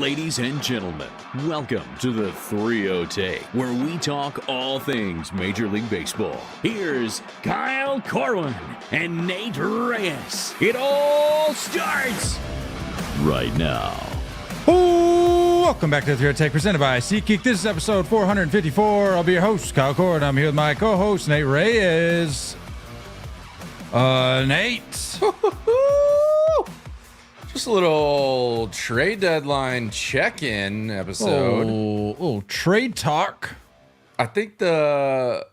Ladies and gentlemen, welcome to the 3-0 Take, where we talk all things Major League Baseball. Here's Kyle Corwin and Nate Reyes. It all starts right now. Welcome back to the 3-0 Take, presented by SeatGeek. This is episode 454. I'll be your host, Kyle Corwin. I'm here with my co-host, Nate Reyes. Nate. Just a little trade deadline check-in episode. Little trade talk. I think you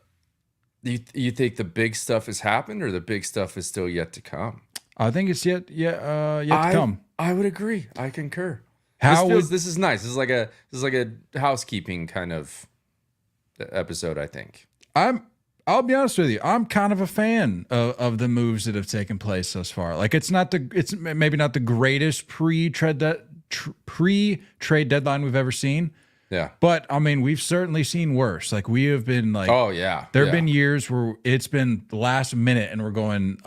think the big stuff has happened, or the big stuff is still yet to come? I think it's yet to come. I would agree. I concur. This is nice. This is like a housekeeping kind of episode, I think. I'll be honest with you. I'm kind of a fan of the moves that have taken place thus far. Like it's maybe not the greatest pre-trade deadline we've ever seen. Yeah. But I mean, we've certainly seen worse. Like we have been like, oh yeah, there have been years where it's been the last minute and we're going,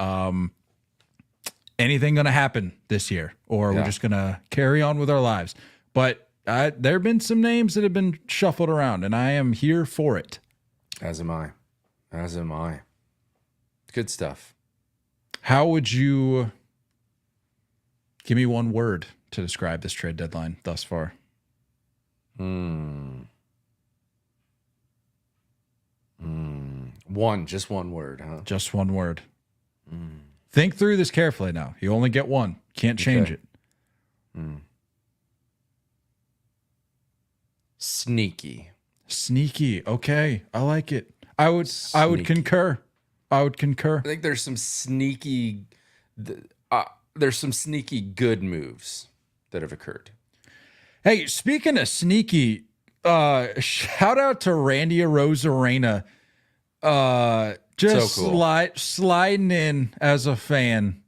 anything going to happen this year, or we're just going to carry on with our lives. But there have been some names that have been shuffled around, and I am here for it. As am I. Good stuff. How would you give me one word to describe this trade deadline thus far? Just one word, huh? Just one word. Think through this carefully now. You only get one. Can't change it. Sneaky. Okay. I like it. I would concur. I think there's some sneaky good moves that have occurred. Hey, speaking of sneaky, shout out to Randy Arozarena. Just so cool. sliding in as a fan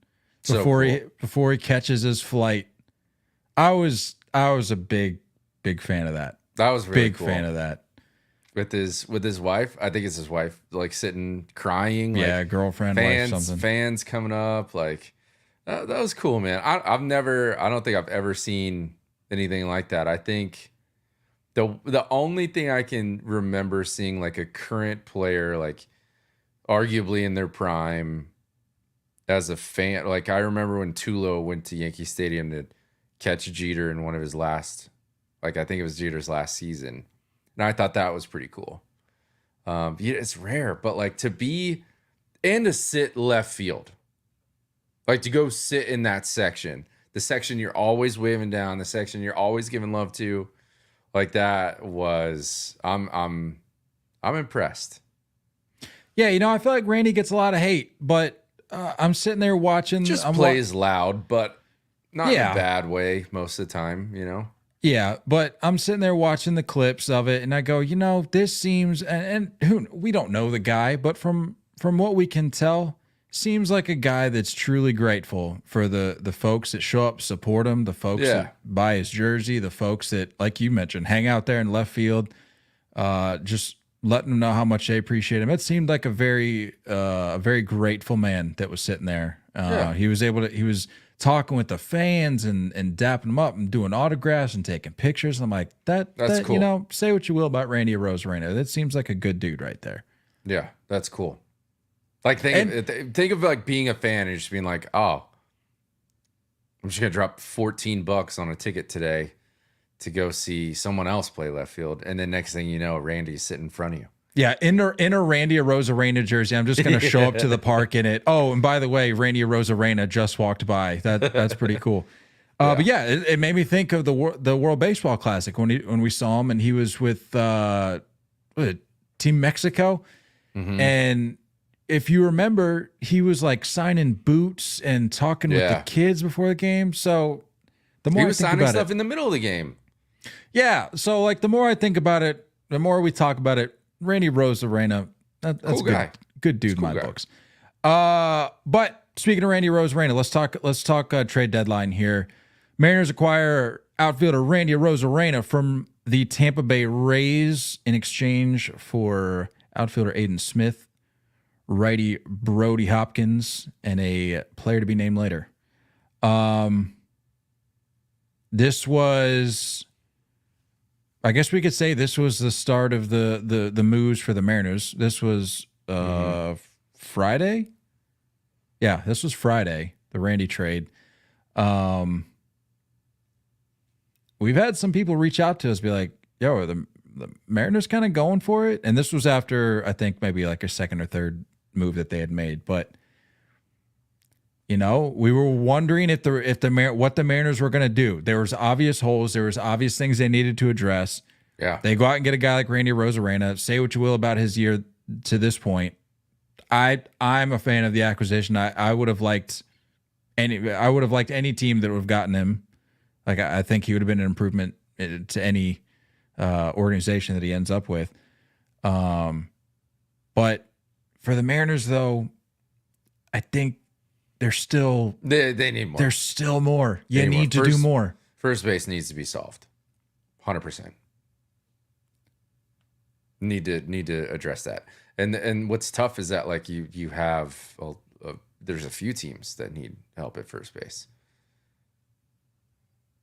before he catches his flight. I was a big fan of that. That was really big cool. Fan of that. With his wife, I think it's his wife, like sitting crying. Yeah, like girlfriend, fans, wife, something. Fans coming up, like that was cool, man. I don't think I've ever seen anything like that. I think the only thing I can remember seeing, like a current player, like arguably in their prime, as a fan, like I remember when Tulo went to Yankee Stadium to catch Jeter in one of his last, like I think it was Jeter's last season. And I thought that was pretty cool. It's rare, but like to sit left field, like to go sit in that section, the section you're always waving down, the section you're always giving love to, like that was, I'm impressed. Yeah, I feel like Randy gets a lot of hate, but I'm sitting there watching. Plays loud, but not in a bad way most of the time, Yeah, but I'm sitting there watching the clips of it, and I go, this seems, and we don't know the guy, but from what we can tell, seems like a guy that's truly grateful for the folks that show up, support him, the folks that buy his jersey, the folks that, like you mentioned, hang out there in left field, just letting them know how much they appreciate him. It seemed like a very grateful man that was sitting there. He was talking with the fans and dapping them up and doing autographs and taking pictures. I'm like, that's cool. Say what you will about Randy Arozarena. That seems like a good dude right there. Yeah, that's cool. Like think of like being a fan and just being like, oh, I'm just gonna drop $14 on a ticket today to go see someone else play left field, and then next thing you know, Randy's sitting in front of you. Yeah, in a Randy Arozarena jersey. I'm just going to show up to the park in it. Oh, and by the way, Randy Arozarena just walked by. That's pretty cool. But yeah, it made me think of the World Baseball Classic when we saw him, and he was with Team Mexico. Mm-hmm. And if you remember, he was like signing boots and talking with the kids before the game. So the more he was signing stuff in the middle of the game. Yeah. So like the more I think about it, the more we talk about it. Randy Arozarena, that's cool a good dude in my books. But speaking of Randy Arozarena, let's talk trade deadline here. Mariners acquire outfielder Randy Arozarena from the Tampa Bay Rays in exchange for outfielder Aiden Smith, righty Brody Hopkins, and a player to be named later. this was, I guess we could say this was the start of the moves for the Mariners. This was Friday. Yeah, this was Friday, the Randy trade. We've had some people reach out to us, be like, yo, are the Mariners kind of going for it? And this was after, I think, maybe like a second or third move that they had made. But, you know, we were wondering what the Mariners were going to do. There was obvious holes. There was obvious things they needed to address. Yeah. They go out and get a guy like Randy Arozarena. Say what you will about his year to this point. I'm a fan of the acquisition. I would have liked any team that would have gotten him. Like, I think he would have been an improvement to any organization that he ends up with. But for the Mariners, though, I think they're still they need more. There's still more. You need to do more. First base needs to be solved, 100%. Need to address that. And what's tough is that like you have there's a few teams that need help at first base.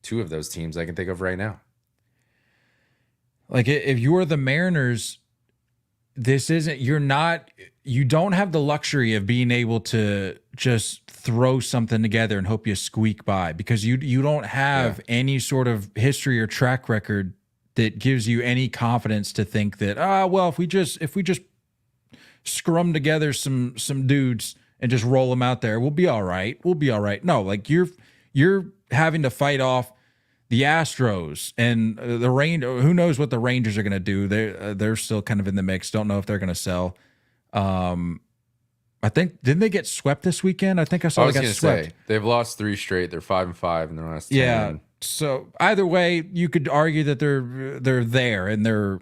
Two of those teams I can think of right now. Like, if you're the Mariners, you don't have the luxury of being able to just throw something together and hope you squeak by, because you don't have any sort of history or track record that gives you any confidence to think that, well, if we just scrum together some dudes and just roll them out there, we'll be all right. We'll be all right. No, like you're having to fight off the Astros and the Rangers. Who knows what the Rangers are going to do? They're still kind of in the mix. Don't know if they're going to sell. I think, didn't they get swept this weekend? I think I saw they got swept. They've lost 3 straight. They're 5-5 in their last 10. Yeah. So either way, you could argue that they're there and they're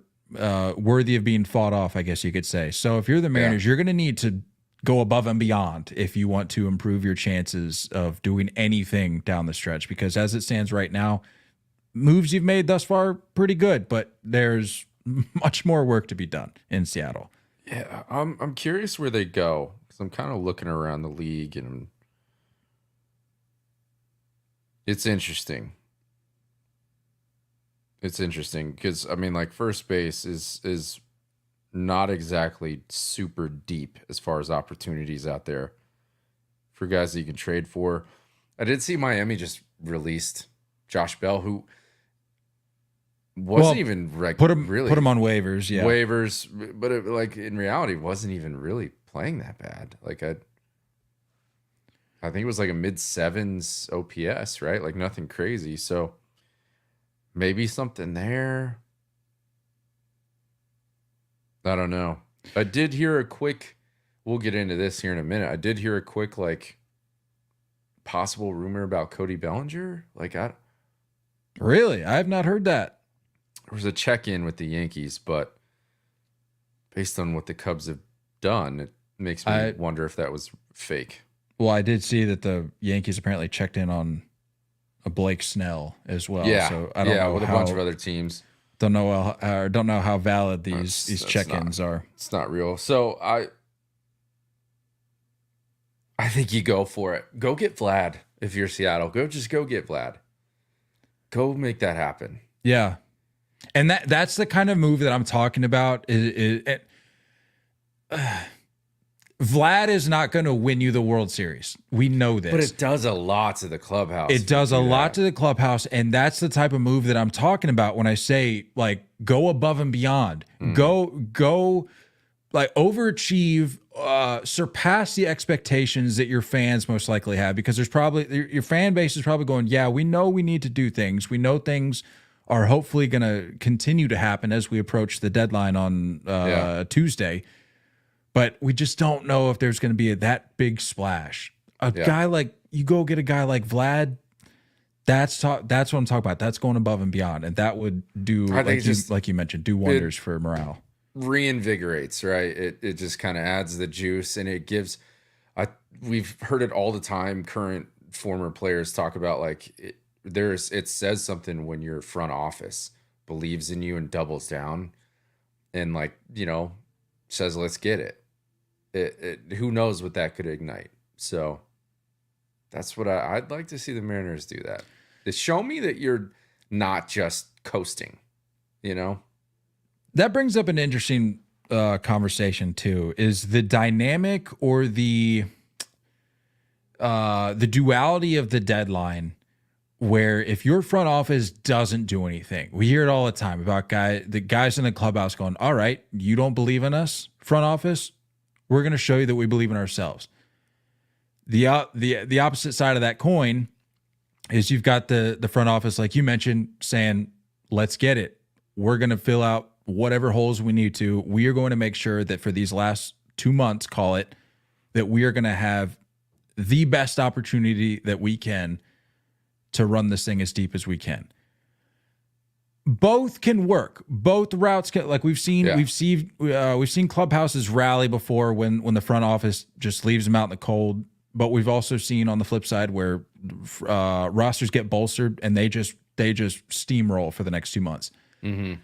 worthy of being fought off, I guess you could say. So if you're the Mariners, you're going to need to go above and beyond if you want to improve your chances of doing anything down the stretch, because as it stands right now, moves you've made thus far, pretty good, but there's much more work to be done in Seattle. Yeah, I'm curious where they go, because I'm kind of looking around the league and it's interesting. It's interesting because, I mean, like, first base is not exactly super deep as far as opportunities out there for guys that you can trade for. I did see Miami just released Josh Bell, who wasn't even put him on waivers, but like in reality wasn't even really playing that bad. Like I think it was like a mid-7s OPS, right? Like nothing crazy. So maybe something there. I don't know. I did hear a quick, we'll get into this here in a minute. I did hear a quick, like, possible rumor about Cody Bellinger. Like, Really? I have not heard that. There was a check-in with the Yankees, but based on what the Cubs have done, it makes me wonder if that was fake. Well, I did see that the Yankees apparently checked in on a Blake Snell as well. Yeah, so I don't know with a bunch of other teams. Don't know how valid these check-ins are. It's not real. So I think you go for it. Go get Vlad if you're Seattle. Go get Vlad. Go make that happen. Yeah. And that's the kind of move that I'm talking about. Vlad is not going to win you the World Series. We know this. But it does a lot to the clubhouse. It does a lot to the clubhouse, and that's the type of move that I'm talking about when I say, like, go above and beyond. Go like overachieve, surpass the expectations that your fans most likely have, because there's probably your fan base is probably going, yeah, we know we need to do things. We know things are hopefully going to continue to happen as we approach the deadline on Tuesday. But we just don't know if there's going to be that big splash. Guy like, you go get a guy like Vlad, that's what I'm talking about. That's going above and beyond. And that would do, like you mentioned, do wonders for morale. Reinvigorates, right? It just kind of adds the juice, and it gives, we've heard it all the time. Current, former players talk about, like, it says something when your front office believes in you and doubles down and, like, you know, says, let's get it. Who knows what that could ignite. So that's what I'd like to see the Mariners do that. show me that you're not just coasting, you know? That brings up an interesting conversation too, is the dynamic or the duality of the deadline, where if your front office doesn't do anything, we hear it all the time about the guys in the clubhouse going, all right, you don't believe in us, front office, we're going to show you that we believe in ourselves. The opposite side of that coin is you've got the front office, like you mentioned, saying, let's get it. We're going to fill out whatever holes we need to. We are going to make sure that for these last 2 months, call it, that we are going to have the best opportunity that we can to run this thing as deep as we can. Both can work. Both routes can, like we've seen clubhouses rally before when the front office just leaves them out in the cold. But we've also seen on the flip side where rosters get bolstered and they just steamroll for the next 2 months. Mm-hmm.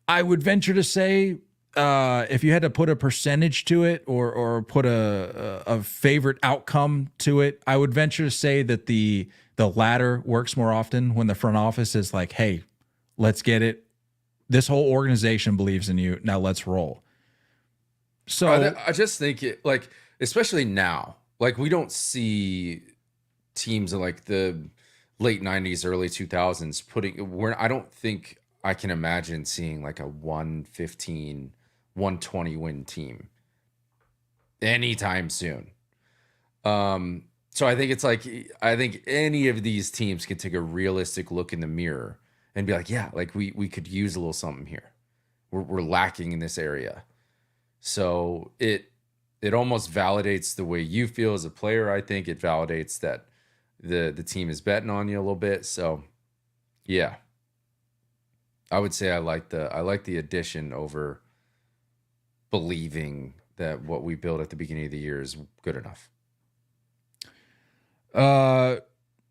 I would venture to say, if you had to put a percentage to it or put a favorite outcome to it, I would venture to say that the latter works more often, when the front office is like, hey, let's get it. This whole organization believes in you. Now let's roll. So I just think it, like, especially now, like we don't see teams in like the late 90s, early 2000s I don't think I can imagine seeing like a 115, 120 win team anytime soon. So I think it's like, I think any of these teams can take a realistic look in the mirror and be like, yeah, like we could use a little something here. We're lacking in this area. So it almost validates the way you feel as a player. I think it validates that the team is betting on you a little bit. So yeah, I would say I like the addition over believing that what we built at the beginning of the year is good enough.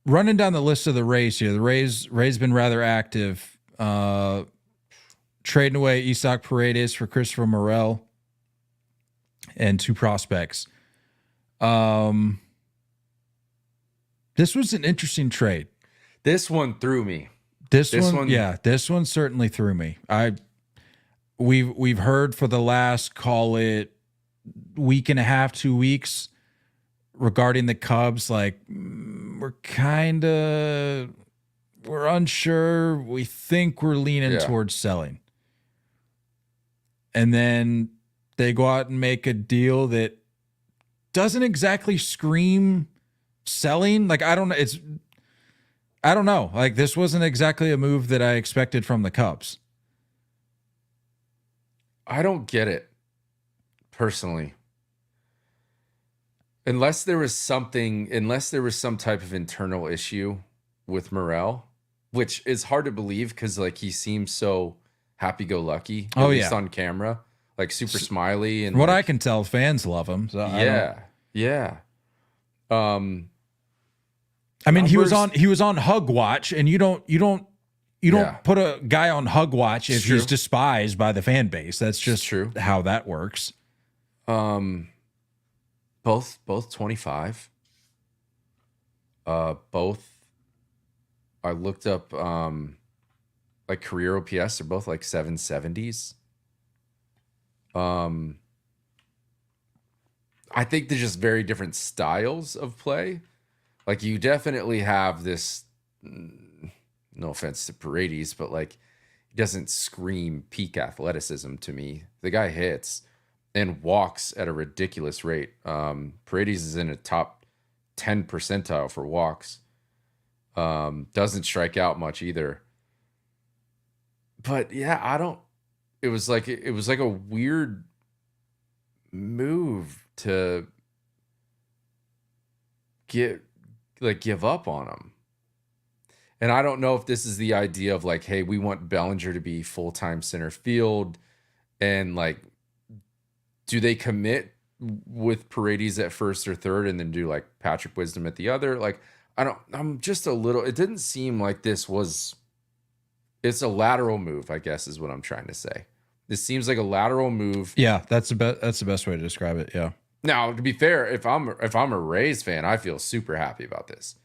Running down the list of the Rays here, the Rays been rather active, trading away Isaac Paredes for Christopher Morel and 2 prospects. This was an interesting trade. This one threw me. This one certainly threw me. We've heard for the last, call it, week and a half, 2 weeks, regarding the Cubs, like we're unsure. We think we're leaning towards selling. And then they go out and make a deal that doesn't exactly scream selling. Like, I don't know. Like, this wasn't exactly a move that I expected from the Cubs. I don't get it personally. Unless there was some type of internal issue with Morel, which is hard to believe because like he seems so happy-go-lucky, at least on camera, like super smiley. And what like, I can tell, fans love him. So yeah. I mean, he was on Hug Watch, and you don't put a guy on Hug Watch if he's despised by the fan base. That's just how that works. Both 25. Both, I looked up like career OPS, they're both like 770s. I think they're just very different styles of play. Like you definitely have this, no offense to Paredes, but like he doesn't scream peak athleticism to me. The guy hits and walks at a ridiculous rate. Paredes is in a top 10 percentile for walks. Doesn't strike out much either. But yeah, it was like a weird move to give up on him. And I don't know if this is the idea of like, hey, we want Bellinger to be full-time center field, and like, do they commit with Paredes at first or third and then do like Patrick Wisdom at the other? Like, I'm just a little, it didn't seem like it's a lateral move, I guess is what I'm trying to say. This seems like a lateral move. Yeah, that's the best way to describe it. Yeah. Now, to be fair, if I'm a Rays fan, I feel super happy about this.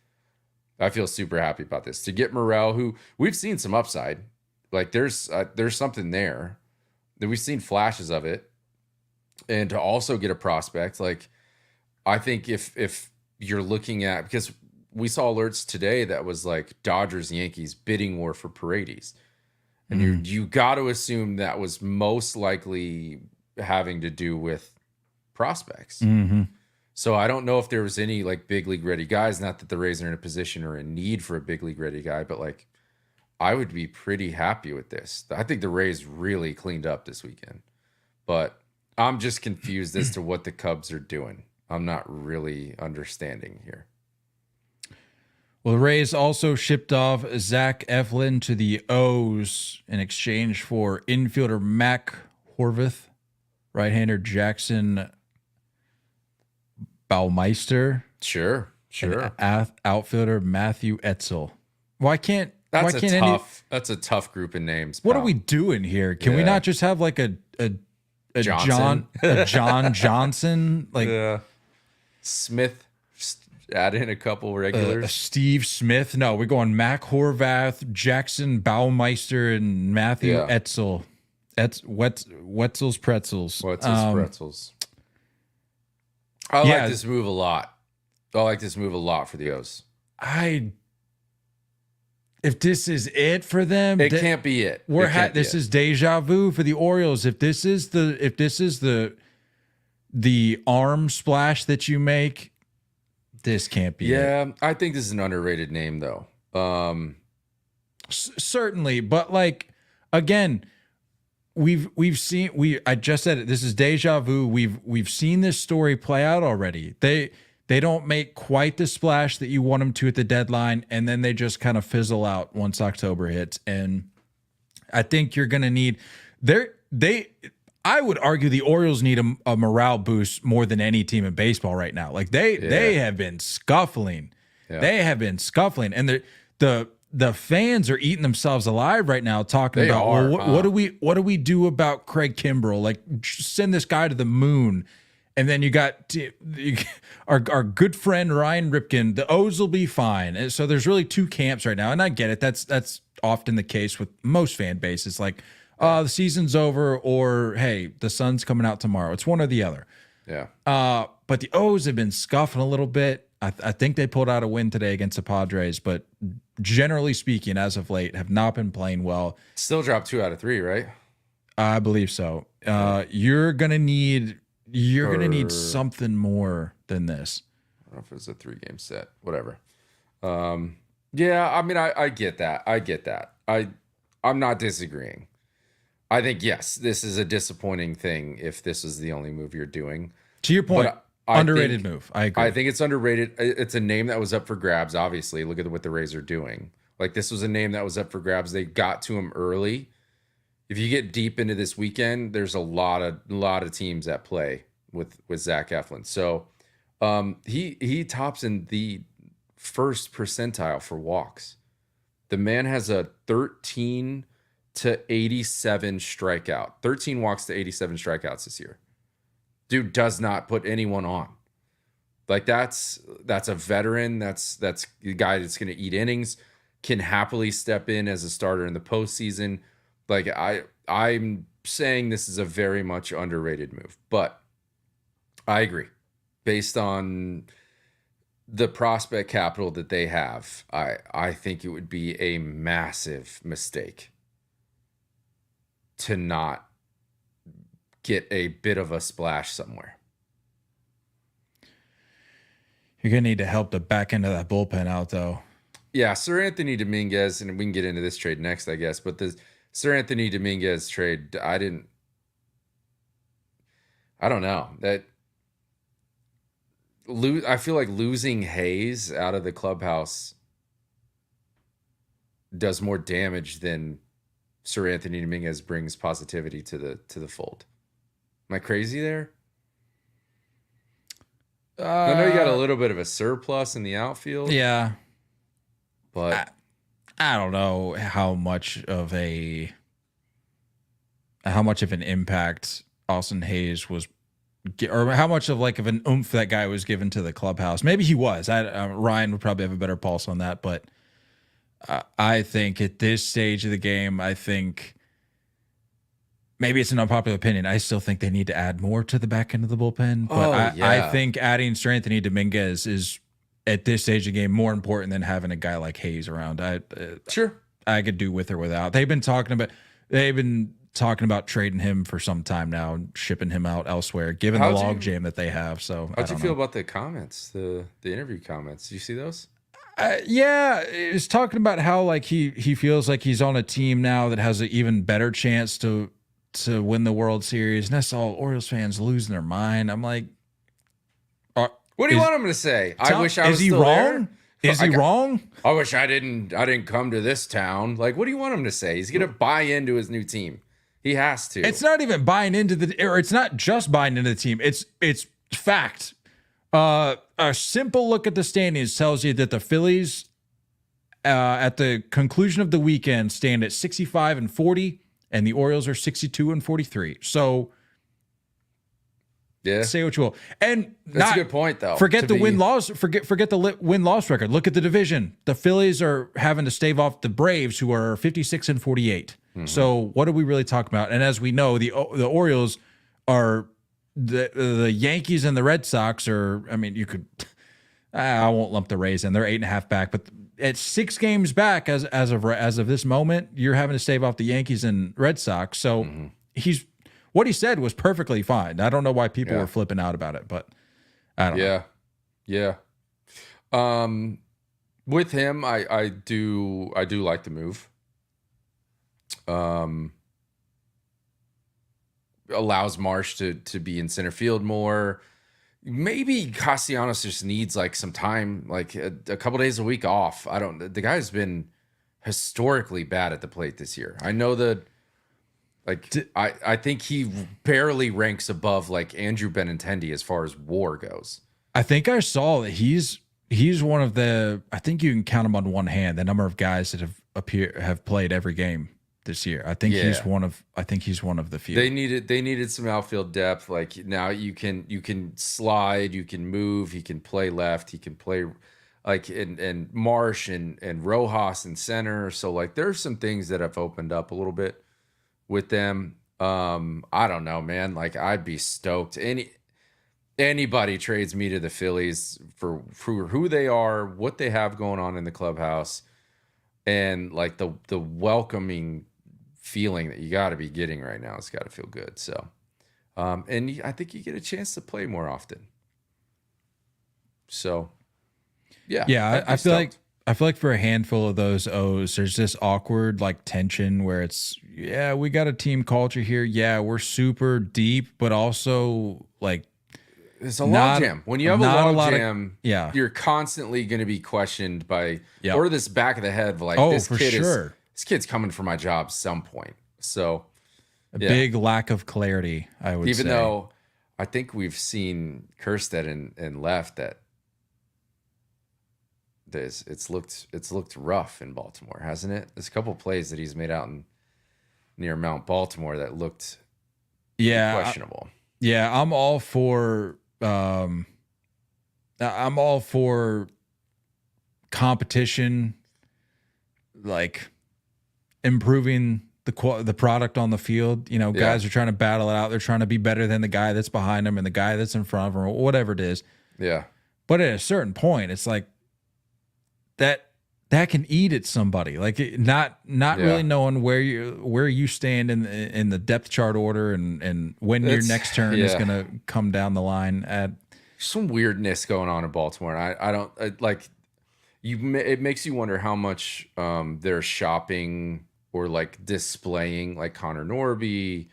I feel super happy about this. To get Morel, who we've seen some upside, like there's something there that we've seen flashes of it, and to also get a prospect, like I think if you're looking at, because we saw alerts today that was like Dodgers Yankees bidding war for Paredes, and you got to assume that was most likely having to do with prospects. So I don't know if there was any like big league ready guys. Not that the Rays are in a position or in need for a big league ready guy, but like I would be pretty happy with this. I think the Rays really cleaned up this weekend, but I'm just confused as to what the Cubs are doing. I'm not really understanding here. Well, the Rays also shipped off Zach Eflin to the O's in exchange for infielder Mac Horvath, right-hander Jackson Baumeister. Sure. And outfielder Matthew Etzel. Why can't That's a tough group of names. What pal. are we doing here? Can we not just have like a Johnson? John Johnson, like Smith? Just add in a couple regulars. Steve Smith? No, we're going Mac Horvath, Jackson Baumeister, and Matthew Etzel. Wetzel's Pretzels. Wetzel's Pretzels. I like this move a lot. I like this move a lot for the O's. If this is it for them, it can't be it. This is deja vu for the Orioles. If this is the arm splash that you make, this can't be it. Yeah, I think this is an underrated name though. Certainly, but like again, I just said it. This is deja vu. We've seen this story play out already. They don't make quite the splash that you want them to at the deadline, and then they just kind of fizzle out once October hits. And I think you're going to need I would argue the Orioles need a morale boost more than any team in baseball right now. Like they have been scuffling. Yeah. They have been scuffling, and the fans are eating themselves alive right now, talking what do we do about Craig Kimbrell? Like, send this guy to the moon. And then you got our good friend Ryan Ripken. The O's will be fine. And so there's really two camps right now, and I get it. That's often the case with most fan bases. Like, the season's over, or hey, the sun's coming out tomorrow. It's one or the other. Yeah. But the O's have been scuffing a little bit. I think they pulled out a win today against the Padres, but generally speaking, as of late, have not been playing well. Still dropped 2 out of 3, right? I believe so. You're gonna need something more than this. I don't know if it was a 3-game set. Whatever. Yeah, I mean, I get that. I'm not disagreeing. I think, yes, this is a disappointing thing if this is the only move you're doing. To your point, underrated move. I agree. I think it's underrated. It's a name that was up for grabs, obviously. Look at what the Rays are doing. Like, this was a name that was up for grabs. They got to him early. If you get deep into this weekend, there's a lot of teams at play with Zach Eflin. So he tops in the first percentile for walks. The man has a 13 to 87 strikeout. 13 walks to 87 strikeouts this year. Dude does not put anyone on. Like, that's a veteran. That's the guy that's going to eat innings, can happily step in as a starter in the postseason. Like, I'm saying this is a very much underrated move, but I agree. Based on the prospect capital that they have, I think it would be a massive mistake to not get a bit of a splash somewhere. You're going to need to help the back end of that bullpen out, though. Yeah, Sir Anthony Domínguez, and we can get into this trade next, I guess, but the Sir Anthony Domínguez trade, I don't know. I feel like losing Hayes out of the clubhouse does more damage than Sir Anthony Domínguez brings positivity to the fold. Am I crazy there? I know you got a little bit of a surplus in the outfield. Yeah. But I don't know how much of an impact Austin Hayes was or how much of an oomph that guy was given to the clubhouse. Maybe he was. Ryan would probably have a better pulse on that, but I think at this stage of the game, I think maybe it's an unpopular opinion. I still think they need to add more to the back end of the bullpen, but I think adding Anthony Domínguez is at this stage of the game more important than having a guy like Hayes around. Sure, I could do with or without. They've been talking about trading him for some time now, and shipping him out elsewhere, given the logjam that they have. So how'd you feel about the comments, the interview comments? Did you see those? Yeah, it's talking about how he feels like he's on a team now that has an even better chance to win the World Series, and that's all Orioles fans losing their mind. I'm like, what do you want him to say? I wish I was still wrong? There. Is he wrong? I wish I didn't come to this town. Like, what do you want him to say? He's gonna buy into his new team. He has to. It's not even buying into or it's not just buying into the team. It's fact. A simple look at the standings tells you that the Phillies, at the conclusion of the weekend, stand at 65-40, and the Orioles are 62-43. So, yeah, say what you will, and that's a good point, though. Forget the win-loss. Forget the win-loss record. Look at the division. The Phillies are having to stave off the Braves, who are 56-48. Mm-hmm. So, what are we really talking about? And as we know, the Orioles are. The Yankees and the Red Sox are, I mean, you could, I won't lump the Rays in. They're 8.5 back, but at 6 games back as of this moment, you're having to stave off the Yankees and Red Sox. So what he said was perfectly fine. I don't know why people were flipping out about it, but I don't know. Yeah. With him, I do like the move. Allows Marsh to be in center field more. Maybe Castellanos just needs some time, a couple days a week off. The guy's been historically bad at the plate this year. I know that I think he barely ranks above Andrew Benintendi as far as WAR goes. I think I saw that he's one of the, I think you can count him on one hand, the number of guys that have played every game this year. I think he's one of the few. They needed some outfield depth. Now you can slide, you can move, he can play left, he can play and Marsh and Rojas in center. So there's some things that have opened up a little bit with them. I don't know, man. I'd be stoked. Anybody trades me to the Phillies for who they are, what they have going on in the clubhouse, and the welcoming feeling that you got to be getting right now. It's got to feel good. So, and I think you get a chance to play more often. So, yeah. I feel like for a handful of those O's, there's this awkward tension where it's we got a team culture here. Yeah, we're super deep, but also it's a logjam. When you have a logjam, yeah, you're constantly going to be questioned by or this back of the head of this kid's coming for my job at some point. So a big lack of clarity, I would say. Even though I think we've seen Kerstead and left that it's looked rough in Baltimore, hasn't it? There's a couple of plays that he's made out near Mount Baltimore that looked questionable. I'm all for competition, improving the product on the field. Guys are trying to battle it out. They're trying to be better than the guy that's behind them and the guy that's in front of them, or whatever it is. Yeah. But at a certain point, it's that can eat at somebody. Not really knowing where you stand in the depth chart order and when your next turn is going to come down the line. Some weirdness going on in Baltimore. It makes you wonder how much they're shopping or displaying Connor Norby,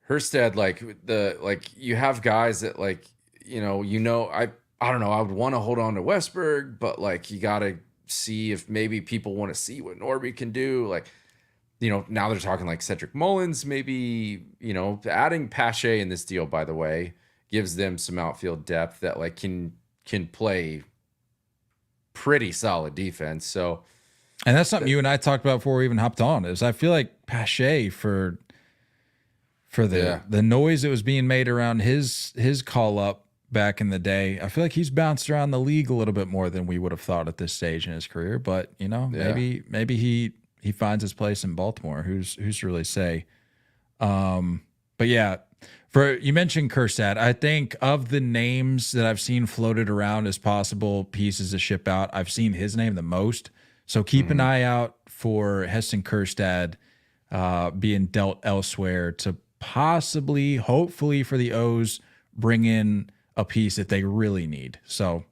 Herstead. You have guys that I don't know. I would want to hold on to Westberg, but you got to see if maybe people want to see what Norby can do. Now they're talking Cedric Mullins, maybe, adding Pache in this deal, by the way, gives them some outfield depth that can play pretty solid defense. So, and that's something you and I talked about before we even hopped on, is I feel like Pache for for the noise that was being made around his call up back in the day. I feel like he's bounced around the league a little bit more than we would have thought at this stage in his career. But maybe he finds his place in Baltimore. Who's to really say? But yeah, you mentioned Kjerstad. I think of the names that I've seen floated around as possible pieces to ship out, I've seen his name the most. So keep an eye out for Heston Kjerstad being dealt elsewhere to possibly, hopefully for the O's, bring in a piece that they really need. So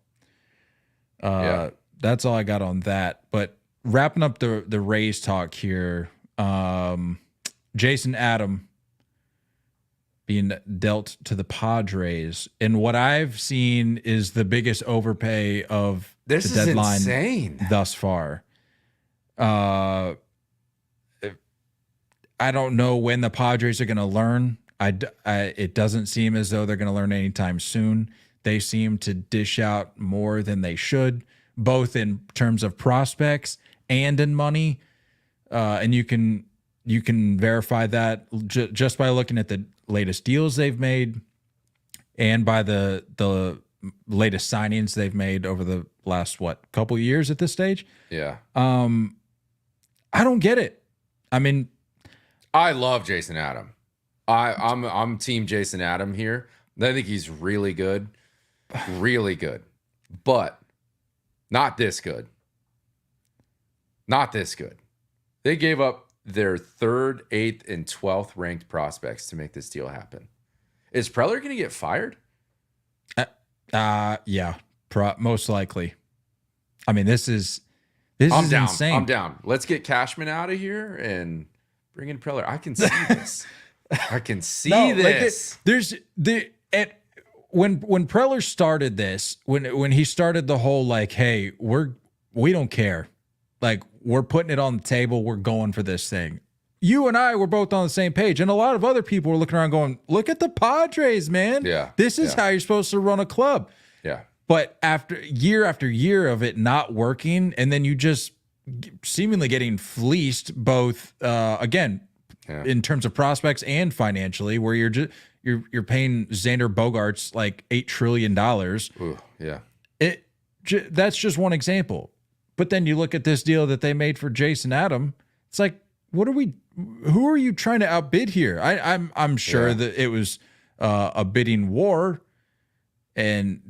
that's all I got on that. But wrapping up the Rays talk here, Jason Adam being dealt to the Padres. And what I've seen is the biggest overpay of the deadline insane thus far. I don't know when the Padres are going to learn. It doesn't seem as though they're going to learn anytime soon. They seem to dish out more than they should, both in terms of prospects and in money. And you can verify that just by looking at the latest deals they've made and by the latest signings they've made over the last couple of years at this stage. Yeah. I don't get it. I mean, I love Jason Adam. I'm team Jason Adam here. I think he's really good. Really good. But not this good. Not this good. They gave up their 3rd, 8th, and 12th ranked prospects to make this deal happen. Is Preller going to get fired? Yeah, most likely. I mean, this is insane. I'm down. Let's get Cashman out of here and bring in Preller. I can see this. I can see this. When Preller started this, when he started the whole like, hey, we don't care. Like, we're putting it on the table. We're going for this thing. You and I were both on the same page. And a lot of other people were looking around going, look at the Padres, man. Yeah. This is how you're supposed to run a club. Yeah. But after year of it not working, and then you just seemingly getting fleeced both, in terms of prospects and financially, where you're paying Xander Bogaerts like $8 trillion. Ooh, yeah. That's just one example. But then you look at this deal that they made for Jason Adam. It's like, who are you trying to outbid here? I'm sure that it was a bidding war, and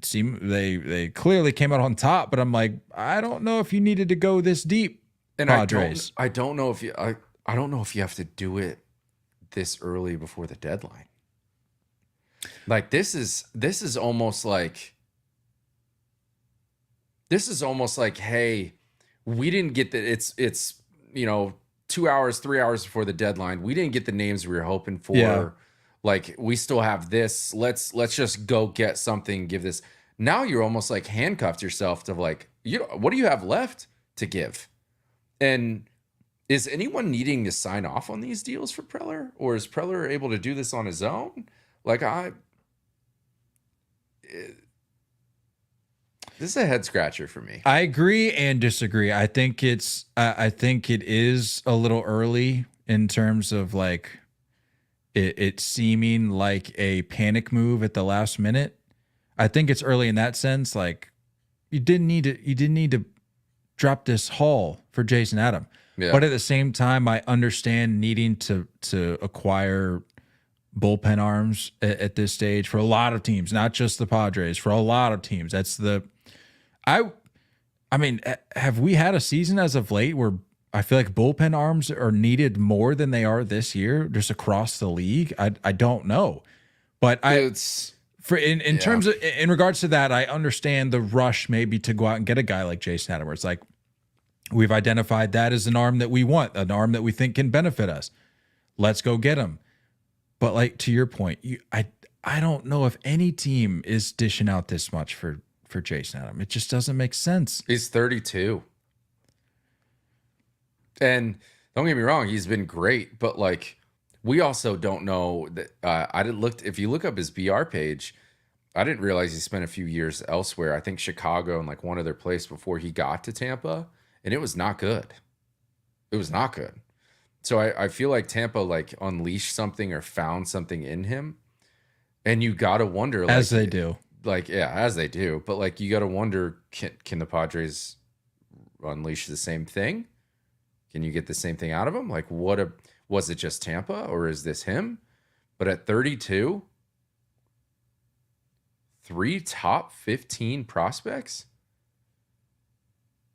they clearly came out on top. But I'm like, I don't know if you needed to go this deep, and Padres. I don't know if you have to do it this early before the deadline. Like this is almost like hey, we didn't get the it's 2 hours, 3 hours before the deadline. We didn't get the names we were hoping for. Yeah. Like, we still have this. Let's just go get something, give this. Now you're almost like handcuffed yourself to like, what do you have left to give? And is anyone needing to sign off on these deals for Preller? Or is Preller able to do this on his own? Like, this is a head scratcher for me. I agree and disagree. I think it is a little early in terms of like it seeming like a panic move at the last minute. I think it's early in that sense. Like you didn't need to drop this haul for Jason Adam. Yeah. But at the same time, I understand needing to acquire bullpen arms at this stage for a lot of teams, not just the Padres. For a lot of teams, I mean, have we had a season as of late where I feel like bullpen arms are needed more than they are this year, just across the league? I don't know, but in terms of in regards to that, I understand the rush maybe to go out and get a guy like Jason Adam, where it's like we've identified that as an arm that we want, an arm that we think can benefit us. Let's go get him. But like to your point, I don't know if any team is dishing out this much for Jason Adam. It just doesn't make sense. He's 32. And don't get me wrong, he's been great, but like we also don't know that if you look up his BR page, I didn't realize he spent a few years elsewhere. I think Chicago and like one other place before he got to Tampa, and it was not good. It was not good. So I feel like Tampa like unleashed something or found something in him. And you got to wonder, like, As they do. Like, yeah, as they do. But like, you got to wonder, can the Padres unleash the same thing? Can you get the same thing out of him? Like, was it just Tampa or is this him? But at 32, 3 top 15 prospects,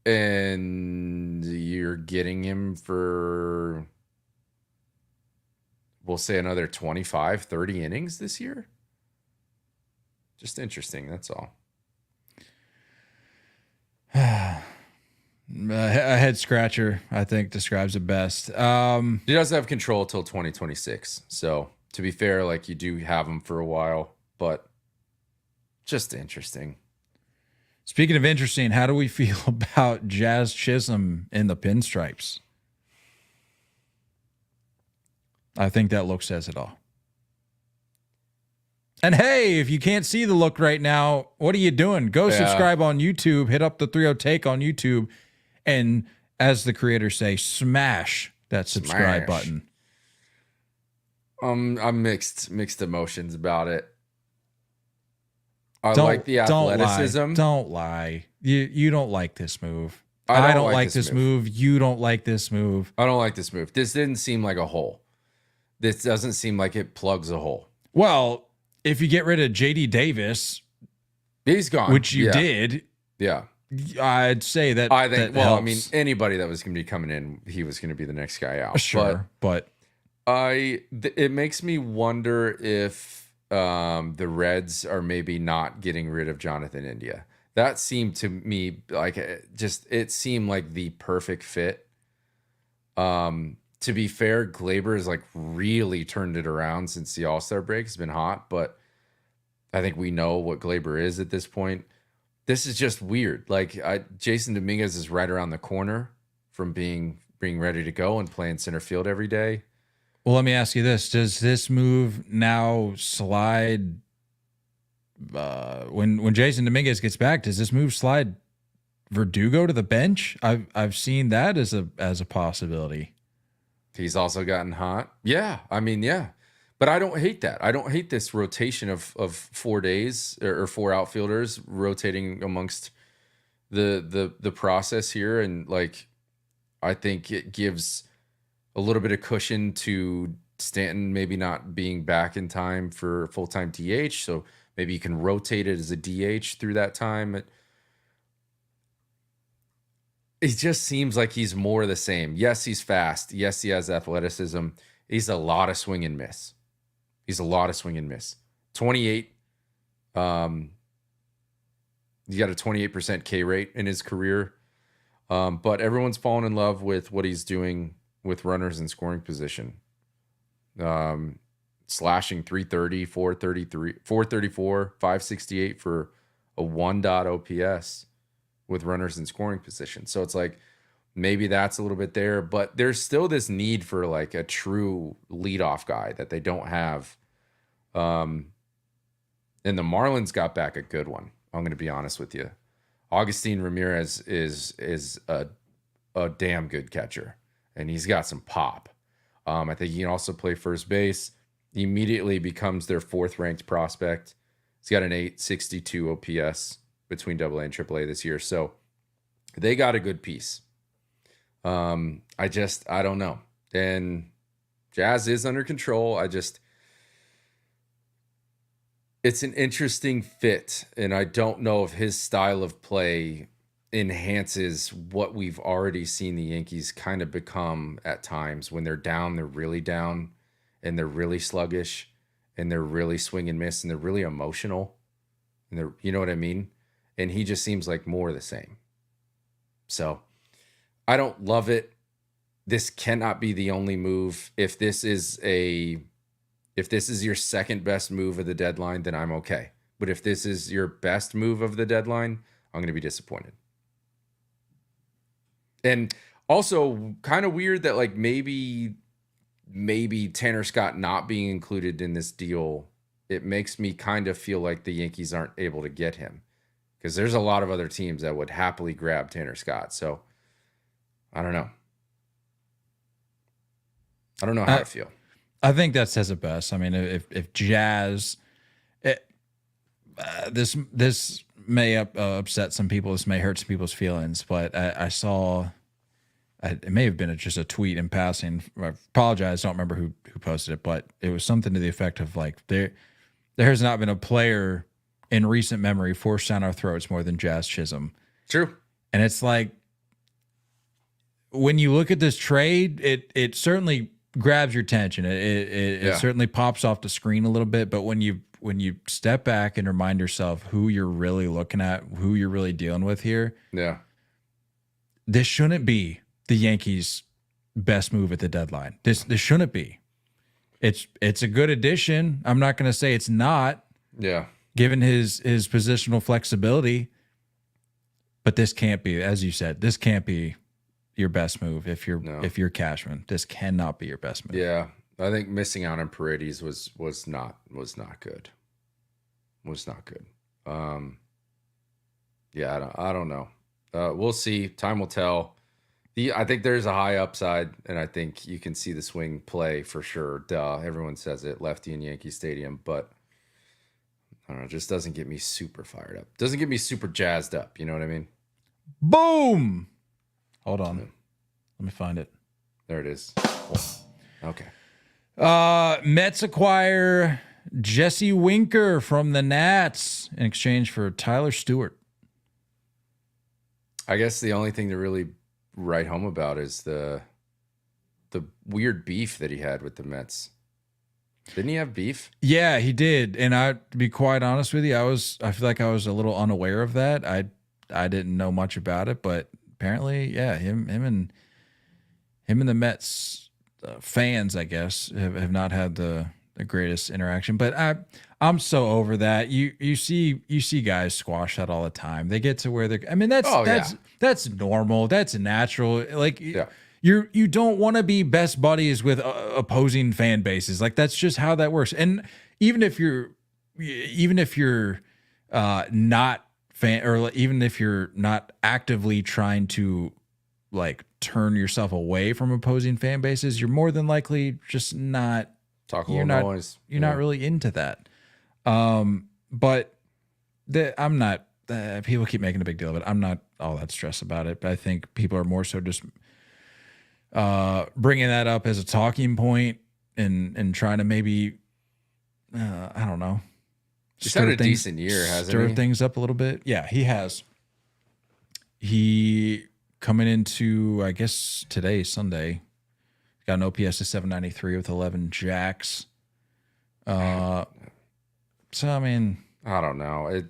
and you're getting him for, we'll say, another 25, 30 innings this year. Just interesting. That's all. A head scratcher, I think, describes it best. He does have control till 2026. So to be fair, like, you do have him for a while, but just interesting. Speaking of interesting, how do we feel about Jazz Chisholm in the pinstripes? I think that look says it all. And hey, if you can't see the look right now, what are you doing? Go subscribe on YouTube, hit up the 3-0 Take on YouTube, and as the creators say, smash that subscribe button. I'm mixed emotions about it. I like the athleticism. Don't lie. You don't like this move. I don't like this move. You don't like this move. I don't like this move. This didn't seem like a hole. This doesn't seem like it plugs a hole. Well, if you get rid of JD Davis, he's gone, which you did. Yeah. I'd say that. I think, that helps. I mean, anybody that was going to be coming in, he was going to be the next guy out. Sure. But it makes me wonder if the Reds are maybe not getting rid of Jonathan India. That seemed to me like it seemed like the perfect fit. To be fair, Glaber has like really turned it around since the All-Star break. It's been hot, but I think we know what Glaber is at this point. This is just weird. Like, Jason Domínguez is right around the corner from being ready to go and playing center field every day. Well, let me ask you this. Does this move now slide when Jason Domínguez gets back, does this move slide Verdugo to the bench? I've seen that as a possibility. He's also gotten hot. Yeah. I mean, yeah. But I don't hate that. I don't hate this rotation of 4 days or 4 outfielders rotating amongst the process here. And like, I think it gives a little bit of cushion to Stanton maybe not being back in time for full-time DH. So maybe you can rotate it as a DH through that time. It just seems like he's more of the same. Yes, he's fast. Yes, he has athleticism. He's a lot of swing and miss. 28. He got a 28% K rate in his career. But everyone's fallen in love with what he's doing with runners in scoring position. Slashing 330, 433, 434, 568 for a 1.0 OPS with runners in scoring position. So it's like maybe that's a little bit there, but there's still this need for like a true leadoff guy that they don't have. And the Marlins got back a good one. I'm going to be honest with you. Augustin Ramirez is a damn good catcher, and he's got some pop. I think he can also play first base. He immediately becomes their 4th ranked prospect. He's got an 862 OPS between AA and AAA this year. So they got a good piece. I don't know. And Jazz is under control. It's an interesting fit, and I don't know if his style of play enhances what we've already seen the Yankees kind of become at times. When they're down, they're really down, and they're really sluggish, and they're really swing and miss, and they're really emotional, and they're, you know what I mean? And he just seems like more of the same. So I don't love it. This cannot be the only move. If this is your second best move of the deadline, then I'm okay. But if this is your best move of the deadline, I'm going to be disappointed. And also kind of weird that like maybe Tanner Scott not being included in this deal, it makes me kind of feel like the Yankees aren't able to get him, because there's a lot of other teams that would happily grab Tanner Scott. So I don't know. I don't know how to feel. I think that says it best. I mean, if Jazz, this may upset some people. This may hurt some people's feelings. But I saw, it may have been just a tweet in passing. I apologize. Don't remember who posted it, but it was something to the effect of like there has not been a player in recent memory forced down our throats more than Jazz Chisholm. True. And it's like, when you look at this trade, it certainly grabs your attention. It certainly pops off the screen a little bit. But when you step back and remind yourself who you're really looking at, who you're really dealing with here, this shouldn't be the Yankees' best move at the deadline. This shouldn't be. It's a good addition. I'm not going to say it's not. Yeah. Given his positional flexibility, but this can't be, as you said, this can't be your best move if you're Cashman. This cannot be your best move. Yeah, I think missing out on Paredes was not good. Was not good. Yeah, I don't know. We'll see. Time will tell. I think there's a high upside, and I think you can see the swing play for sure. Duh, everyone says it, lefty in Yankee Stadium, but I don't know. It just doesn't get me super fired up. Doesn't get me super jazzed up. You know what I mean? Boom. Hold on. Let me find it. There it is. Okay. Mets acquire Jesse Winker from the Nats in exchange for Tyler Stewart. I guess the only thing to really write home about is the weird beef that he had with the Mets. Didn't he have beef? Yeah, he did. And to be quite honest with you, I feel like I was a little unaware of that. I didn't know much about it, but apparently, yeah, him and the Mets fans, I guess, have not had the greatest interaction. But I'm so over that. You see guys squash that all the time. They get to where they're. I mean, that's normal. That's natural. Like you don't want to be best buddies with opposing fan bases. Like that's just how that works. And even if you're not fan, or even if you're not actively trying to like turn yourself away from opposing fan bases, you're more than likely just not noise. You're not really into that. But I'm not. People keep making a big deal of it. I'm not all that stressed about it. But I think people are more so just bringing that up as a talking point and trying to maybe I don't know. He's had a decent year, hasn't he? Stir things up a little bit. Yeah, he has. He coming into, I guess today, Sunday, got an OPS of 793 with 11 jacks. So I mean, I don't know.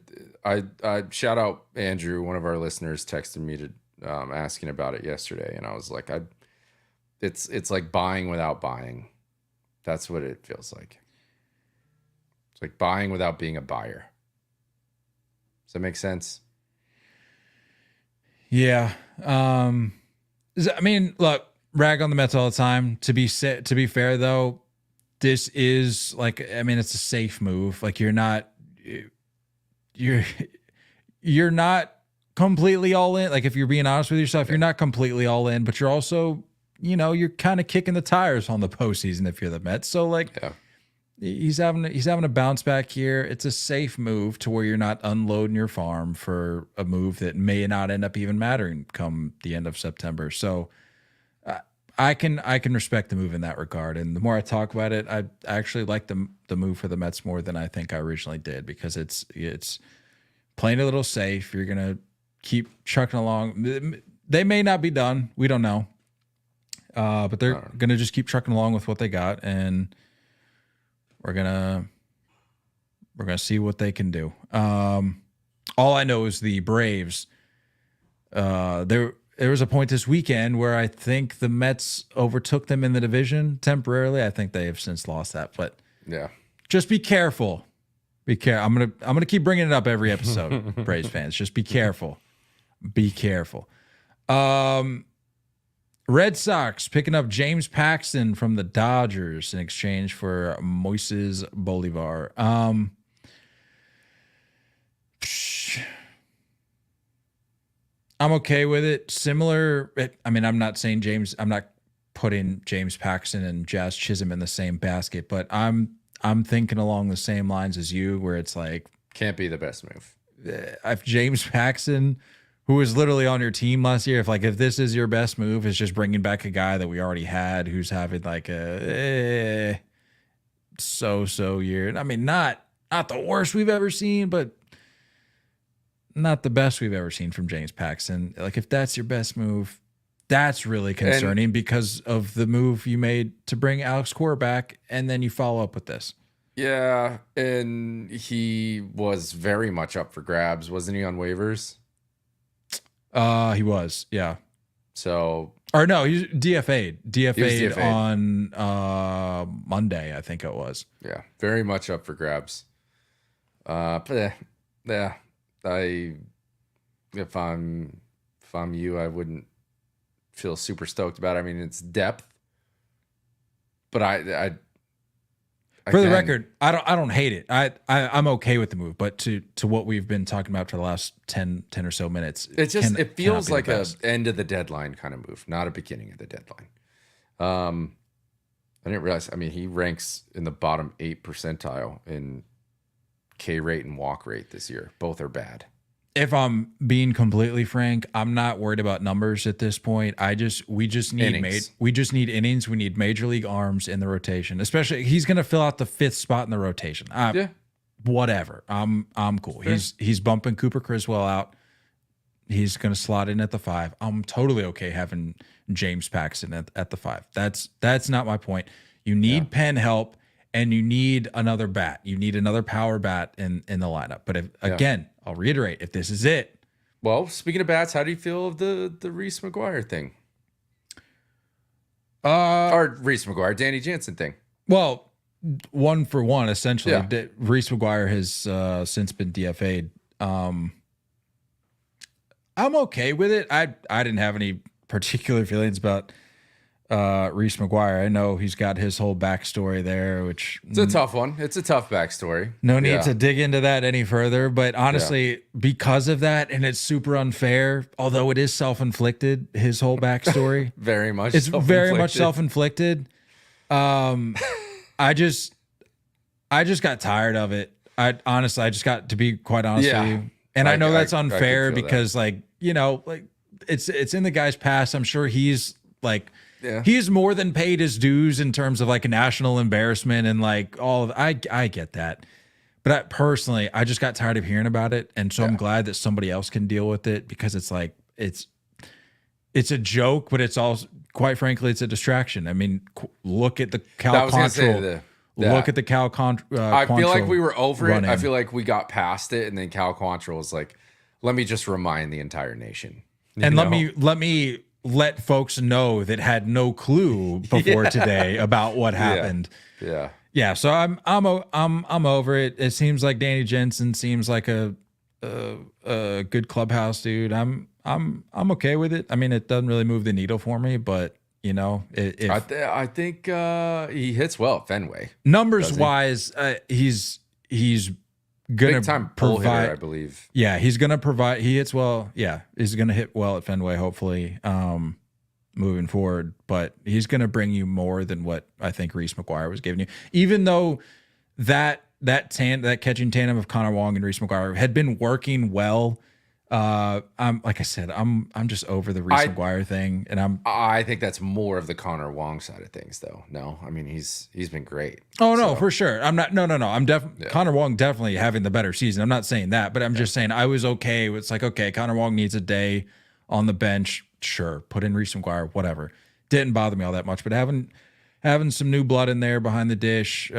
I shout out Andrew, one of our listeners, texted me to asking about it yesterday, and I was like, it's like buying without buying. That's what it feels like. It's like buying without being a buyer. Does that make sense? Yeah. I mean, look, rag on the Mets all the time. To be fair though, this is like, I mean, it's a safe move. Like you're not completely all in. Like if you're being honest with yourself, you're not completely all in, but you're also, you're kind of kicking the tires on the postseason if you're the Mets. So like, he's having a bounce back here. It's a safe move to where you're not unloading your farm for a move that may not end up even mattering come the end of September. So I can respect the move in that regard. And the more I talk about it, I actually like the move for the Mets more than I think I originally did, because it's playing a little safe. You're gonna keep trucking along. They may not be done. We don't know. But they're gonna just keep trucking along with what they got, and we're gonna see what they can do. All I know is the Braves. There was a point this weekend where I think the Mets overtook them in the division temporarily. I think they have since lost that, but just be careful. Be careful. I'm gonna keep bringing it up every episode, Braves fans. Just be careful. Be careful. Red Sox picking up James Paxton from the Dodgers in exchange for Moises Bolivar. I'm okay with it. Similar. I mean, I'm not putting James Paxton and Jazz Chisholm in the same basket, but I'm thinking along the same lines as you, where it's like can't be the best move. If James Paxton, who was literally on your team last year, if this is your best move, is just bringing back a guy that we already had who's having like a so year. I mean, not the worst we've ever seen, but not the best we've ever seen from James Paxton. Like, if that's your best move, that's really concerning because of the move you made to bring Alex Cora back, and then you follow up with this. Yeah, and he was very much up for grabs, wasn't he, on waivers? He was, yeah. So, or no, he's DFA'd on Monday, I think it was. Yeah, very much up for grabs. But yeah, if I'm you, I wouldn't feel super stoked about it. I mean, it's depth, but I for the record, I don't hate it. I'm okay with the move, but to what we've been talking about for the last 10 or so minutes, it feels like a end of the deadline kind of move, not a beginning of the deadline. I didn't realize. I mean, he ranks in the bottom 8 percentile in K rate and walk rate this year. Both are bad. If I'm being completely frank, I'm not worried about numbers at this point. We just need innings. We just need innings. We need major league arms in the rotation. Especially, he's going to fill out the 5th spot in the rotation. Yeah, whatever. I'm cool. Fair. He's bumping Cooper Criswell out. He's going to slot in at the 5. I'm totally okay having James Paxton at the 5. That's not my point. You need pen help, and you need another bat. You need another power bat in the lineup. But again, I'll reiterate, if this is it. Well, speaking of bats, how do you feel of the Reese McGuire thing? Or Reese McGuire, Danny Jansen thing? Well, 1 for 1, essentially. Yeah. Reese McGuire has since been DFA'd. I'm okay with it. I didn't have any particular feelings about Reese McGuire. I know he's got his whole backstory there, which it's a tough one. It's a tough backstory. No need to dig into that any further. But honestly, because of that, and it's super unfair, although it is self-inflicted, his whole backstory. Very much. It's very much self-inflicted. I just got tired of it. I just got to be quite honest with you. And I know that's unfair because it's in the guy's past. I'm sure he's he's more than paid his dues in terms of like a national embarrassment and like all of. I get that, but personally, I just got tired of hearing about it, and so I'm glad that somebody else can deal with it because it's like it's a joke, but it's also, quite frankly, it's a distraction. I mean, look at the Cal Quantrill. Look at the Cal Quantrill. I feel like we were over it. I feel like we got past it, and then Cal Quantrill was like, "Let me just remind the entire nation." And let me let folks know that had no clue before today about what happened. Yeah. So I'm over it. It seems like Danny Jansen seems like a good clubhouse dude. I'm okay with it. I mean, it doesn't really move the needle for me, but I think he hits well at Fenway. Numbers wise, he's gonna big time pull hitter, I believe. Yeah, he's gonna provide. He hits well. Yeah, he's gonna hit well at Fenway. Hopefully, moving forward. But he's gonna bring you more than what I think Reese McGuire was giving you. Even though that catching tandem of Connor Wong and Reese McGuire had been working well. I'm like I said, I'm just over the Reese McGuire thing, and I think that's more of the Connor Wong side of things, though. No, I mean he's been great. Oh no, for sure. I'm not. No. I'm definitely Connor Wong definitely having the better season. I'm not saying that, but I'm just saying I was okay. It's like okay, Connor Wong needs a day on the bench. Sure, put in Reese McGuire, whatever. Didn't bother me all that much, but having some new blood in there behind the dish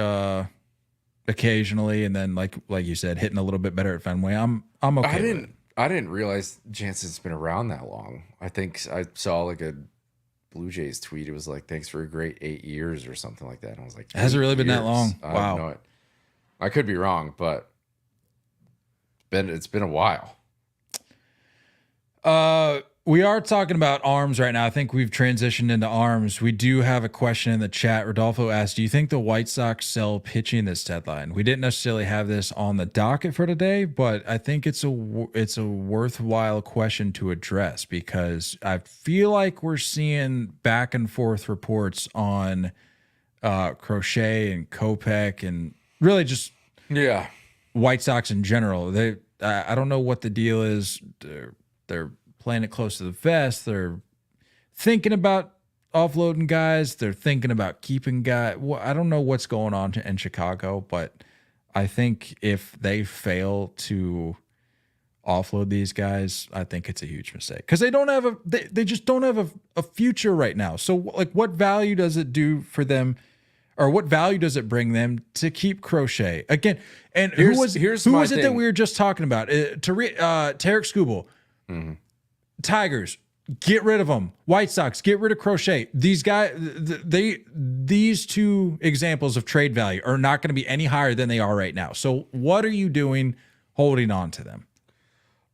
occasionally, and then like you said, hitting a little bit better at Fenway. I'm okay. with it. I didn't realize Jansen's been around that long. I think I saw like a Blue Jays tweet. It was like, thanks for a great 8 years or something like that. And I was like, has it really been that long? Wow. I could be wrong, but it's been a while. we are talking about arms right now. I think we've transitioned into arms. We do have a question in the chat. Rodolfo asked, do you think the White Sox sell pitching this deadline? We didn't necessarily have this on the docket for today, but I think it's a worthwhile question to address because I feel like we're seeing back and forth reports on Crochet and Kopech and really just White Sox in general. I don't know what the deal is. They're playing it close to the vest. They're thinking about offloading guys. They're thinking about keeping guys. Well, I don't know what's going on in Chicago, but I think if they fail to offload these guys, I think it's a huge mistake because they don't have they just don't have a future right now. So like, what value does it do for them? Or what value does it bring them to keep Crochet again? And who was it that we were just talking about? Tarek Skubal, Tigers, get rid of them. White Sox, get rid of Crochet. These guys, these two examples of trade value are not going to be any higher than they are right now. So what are you doing holding on to them?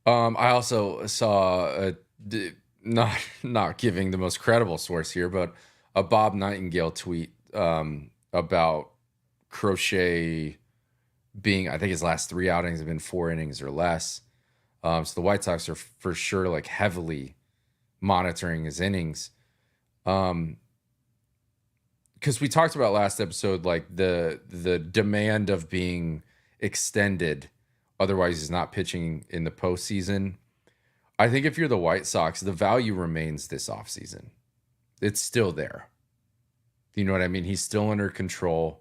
I also saw not giving the most credible source here, but a Bob Nightingale tweet about Crochet being, I think his last 3 outings have been 4 innings or less. So the White Sox are for sure like heavily monitoring his innings. Because we talked about last episode, like the demand of being extended, otherwise he's not pitching in the postseason. I think if you're the White Sox, the value remains this offseason. It's still there. You know what I mean? He's still under control,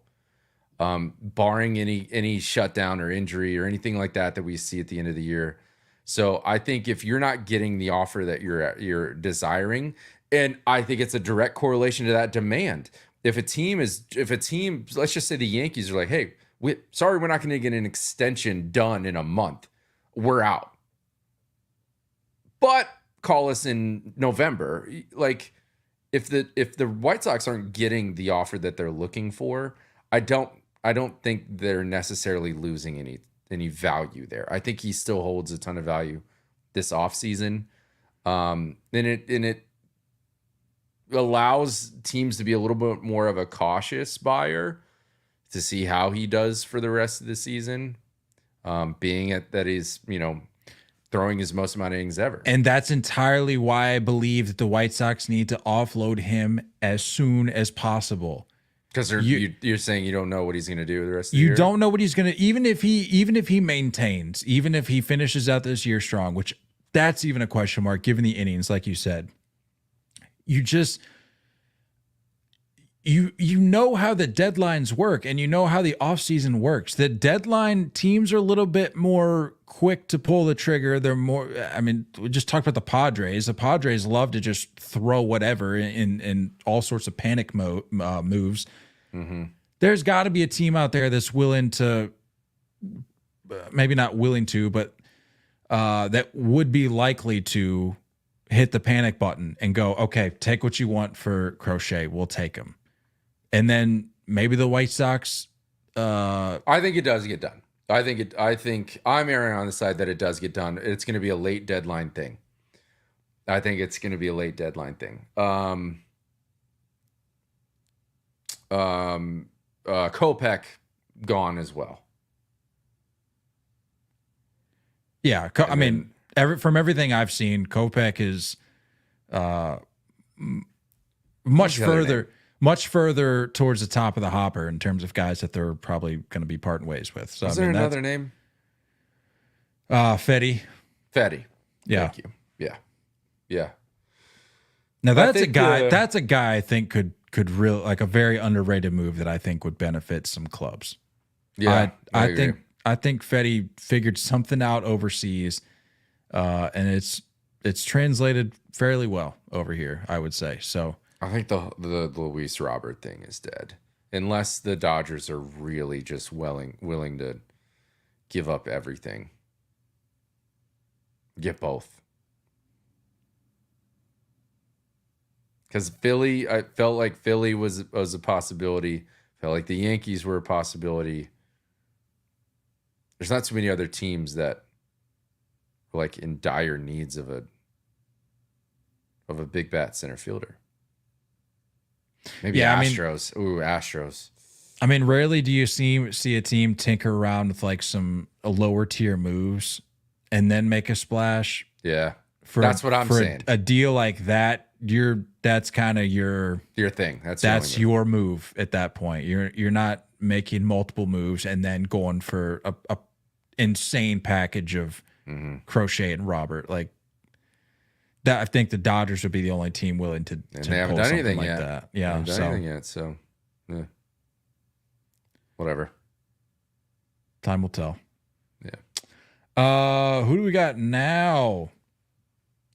barring any shutdown or injury or anything like that we see at the end of the year. So I think if you're not getting the offer that you're desiring, and I think it's a direct correlation to that demand. If a team, let's just say the Yankees are like, hey, we're not going to get an extension done in a month. We're out. But call us in November. Like, if the White Sox aren't getting the offer that they're looking for, I don't think they're necessarily losing any value there. I think he still holds a ton of value this offseason. And it allows teams to be a little bit more of a cautious buyer to see how he does for the rest of the season. Being that he's, throwing his most amount of innings ever. And that's entirely why I believe that the White Sox need to offload him as soon as possible. Because you're saying you don't know what he's going to do the rest of the year? You don't know what he's going to, even if he maintains, even if he finishes out this year strong, which that's even a question mark given the innings, like you said. You know how the deadlines work and you know how the offseason works. The deadline teams are a little bit more quick to pull the trigger. They're more, I mean, we just talked about the Padres. The Padres love to just throw whatever in all sorts of panic moves. Mm-hmm. There's got to be a team out there that's willing to, maybe not willing to, but that would be likely to hit the panic button and go, okay, take what you want for Crochet. We'll take him. And then maybe the White Sox. I think it does get done. I think I'm erring on the side that it does get done. It's going to be a late deadline thing. I think it's going to be a late deadline thing. Kopech gone as well. Yeah, I mean, from everything I've seen, Kopech is much further towards the top of the hopper in terms of guys that they're probably going to be parting ways with. So, is there another name? Fetty. Yeah. Thank you. Yeah. Now that's a guy. That's a guy I think could really, like, a very underrated move that I think would benefit some clubs. Yeah, I think Fetty figured something out overseas, and it's translated fairly well over here, I would say. So I think the Luis Robert thing is dead, unless the Dodgers are really just willing to give up everything. Get both. Because Philly, I felt like Philly was a possibility. Felt like the Yankees were a possibility. There's not too many other teams that were like in dire needs of of a big bat center fielder. Maybe Yeah, Astros. Astros. I mean, rarely do you see a team tinker around with like a lower tier moves and then make a splash. Yeah, that's what I'm saying. A deal like that, that's kind of your thing. That's your move at that point. You're not making multiple moves and then going for a insane package of Crochet and Robert like that. I think the Dodgers would be the only team willing to they haven't done anything like yet. That. Yeah, they haven't done anything yet. So, yeah. Whatever. Time will tell. Yeah. Who do we got now?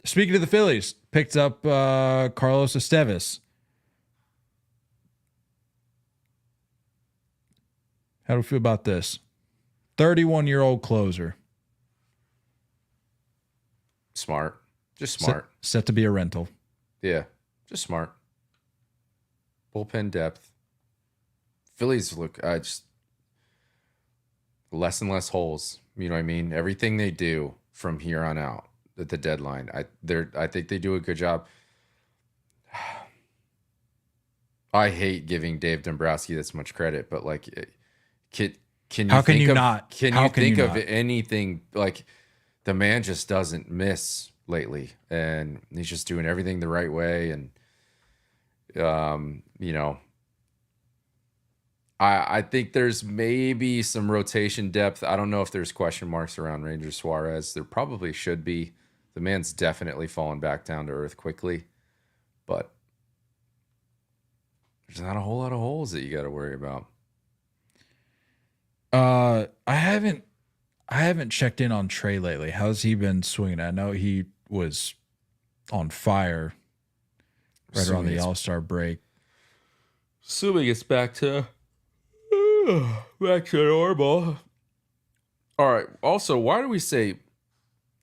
Speaking of the Phillies, picked up Carlos Estévez. How do we feel about this? 31-year-old closer. Smart. Just smart. Set to be a rental. Yeah. Just smart. Bullpen depth. Phillies look just less and less holes. You know what I mean? Everything they do from here on out at the deadline, I think they do a good job. I hate giving Dave Dombrowski this much credit, but like, can you think of anything like the man just doesn't miss lately, and he's just doing everything the right way, and you know. I think there's maybe some rotation depth. I don't know if there's question marks around Ranger Suarez. There probably should be. The man's definitely fallen back down to earth quickly, but there's not a whole lot of holes that you got to worry about. I haven't checked in on Trey lately. How's he been swinging? I know he was on fire right around the All-Star break. Assuming it's back to normal. All right. Also, why do we say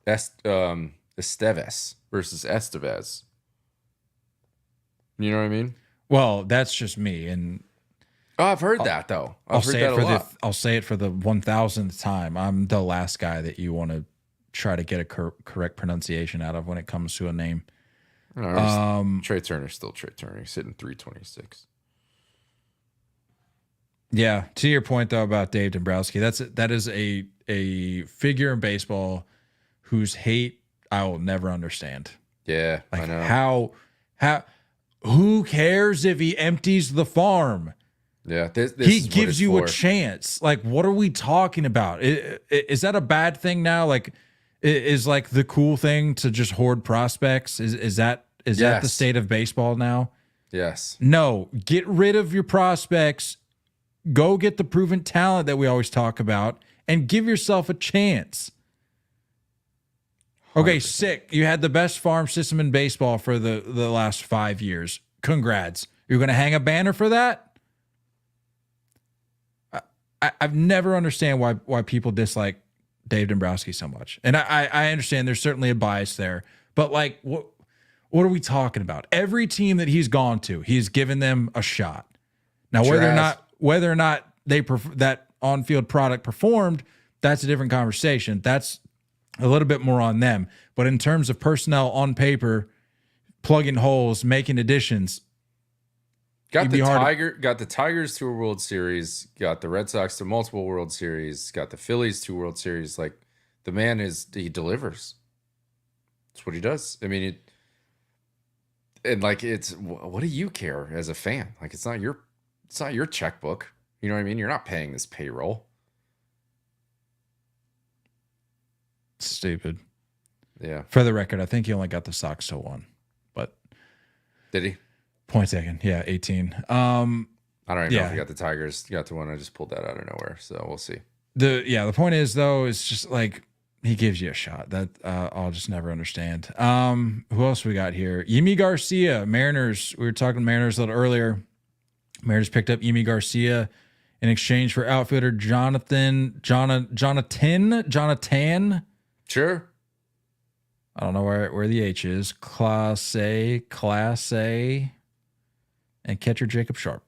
Estévez versus Estévez? You know what I mean? Well, that's just me, and I've heard that though. I'll say it for the 1000th time. I'm the last guy that you want to try to get a correct pronunciation out of when it comes to a name. Trey Turner's still Trey Turner. He's hitting 326. Yeah, to your point though about Dave Dombrowski, that is a figure in baseball whose hate I will never understand. Yeah, like I know. Who cares if he empties the farm? Yeah, he gives you a chance. Like, what are we talking about? Is that a bad thing now? Like, is like the cool thing to just hoard prospects? Is that the state of baseball now? Yes. No, get rid of your prospects. Go get the proven talent that we always talk about and give yourself a chance. Okay, 100%. Sick. You had the best farm system in baseball for the last 5 years. Congrats. You're going to hang a banner for that? I've never understand why people dislike Dave Dombrowski so much. And I understand there's certainly a bias there. But like, what are we talking about? Every team that he's gone to, he's given them a shot. Now, whether or not that on-field product performed, that's a different conversation. That's a little bit more on them. But in terms of personnel on paper, plugging holes, making additions, got the Tigers to a World Series, got the Red Sox to multiple World Series, got the Phillies to World Series. Like, the man he delivers. That's what he does. I mean, what do you care as a fan? Like, it's not your checkbook. You know what I mean? You're not paying this payroll. Stupid. Yeah. For the record, I think he only got the Sox to 1. But did he? Point taken. Yeah, 18. I don't even know if he got the Tigers. Got to 1. I just pulled that out of nowhere. So we'll see. The point is though, it's just like he gives you a shot. That I'll just never understand. Who else we got here? Yimi García, Mariners. We were talking Mariners a little earlier. Mariners picked up Yimi García in exchange for outfielder Jonathan. Sure. I don't know where the H is. Class A, and catcher Jacob Sharp.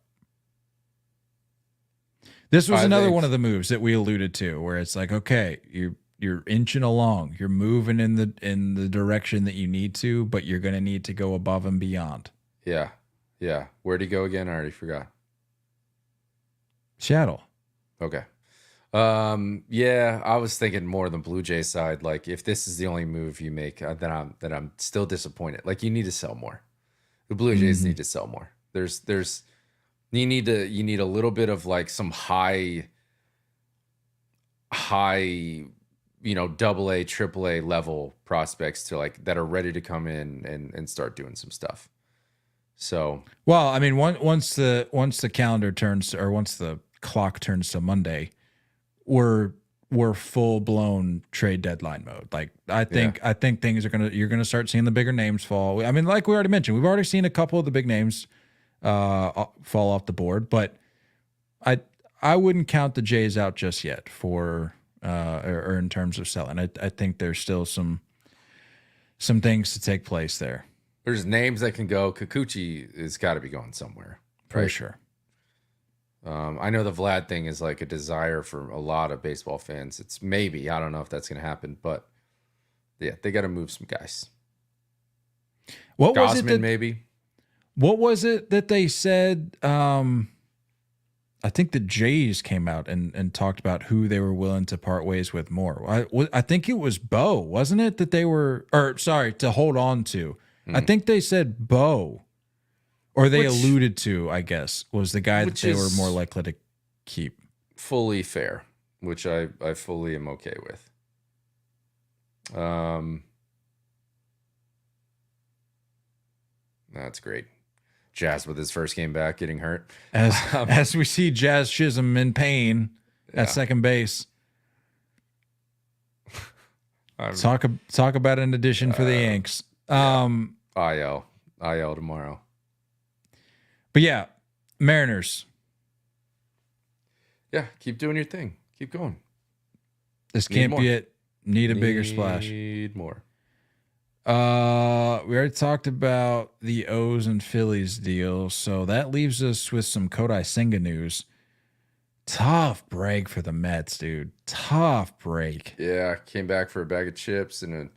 This was another one of the moves that we alluded to, where it's like, okay, you you're inching along. You're moving in the direction that you need to, but you're going to need to go above and beyond. Yeah. Yeah. Where'd he go again? I already forgot. Seattle. Okay. Yeah, I was thinking more than Blue Jay side. Like, if this is the only move you make, then I'm still disappointed. Like, you need to sell more. The Blue Jays need to sell more. You need a little bit of like some high, double A, triple A level prospects to like that are ready to come in and start doing some stuff. So, well, I mean, once the calendar turns, or once the clock turns to Monday, we're full blown trade deadline mode. Like, I think things you're gonna start seeing the bigger names fall. I mean, like we already mentioned, we've already seen a couple of the big names fall off the board, but I wouldn't count the Jays out just yet for or in terms of selling. I think there's still some things to take place there. There's names that can go. Kikuchi has got to be going somewhere. For right? sure. I know the Vlad thing is like a desire for a lot of baseball fans. It's maybe, I don't know if that's going to happen, but yeah, they got to move some guys. What was Gosman, maybe? What was it that they said? I think the Jays came out and talked about who they were willing to part ways with more. I think it was Bo, wasn't it? That they were, or sorry, to hold on to. I think they said Bo, or they alluded to, I guess, was the guy that they were more likely to keep. Fully fair, which I fully am okay with. That's great. Jazz with his first game back, getting hurt. As we see Jazz Chisholm in pain at second base. Talk about an addition for the Yanks. IL tomorrow. But yeah, Mariners. Yeah, keep doing your thing. Keep going. This can't be it. Need a bigger splash. Need more. We already talked about the O's and Phillies deal, so that leaves us with some Kodai Senga news. Tough break for the Mets, dude. Tough break. Yeah, came back for a bag of chips and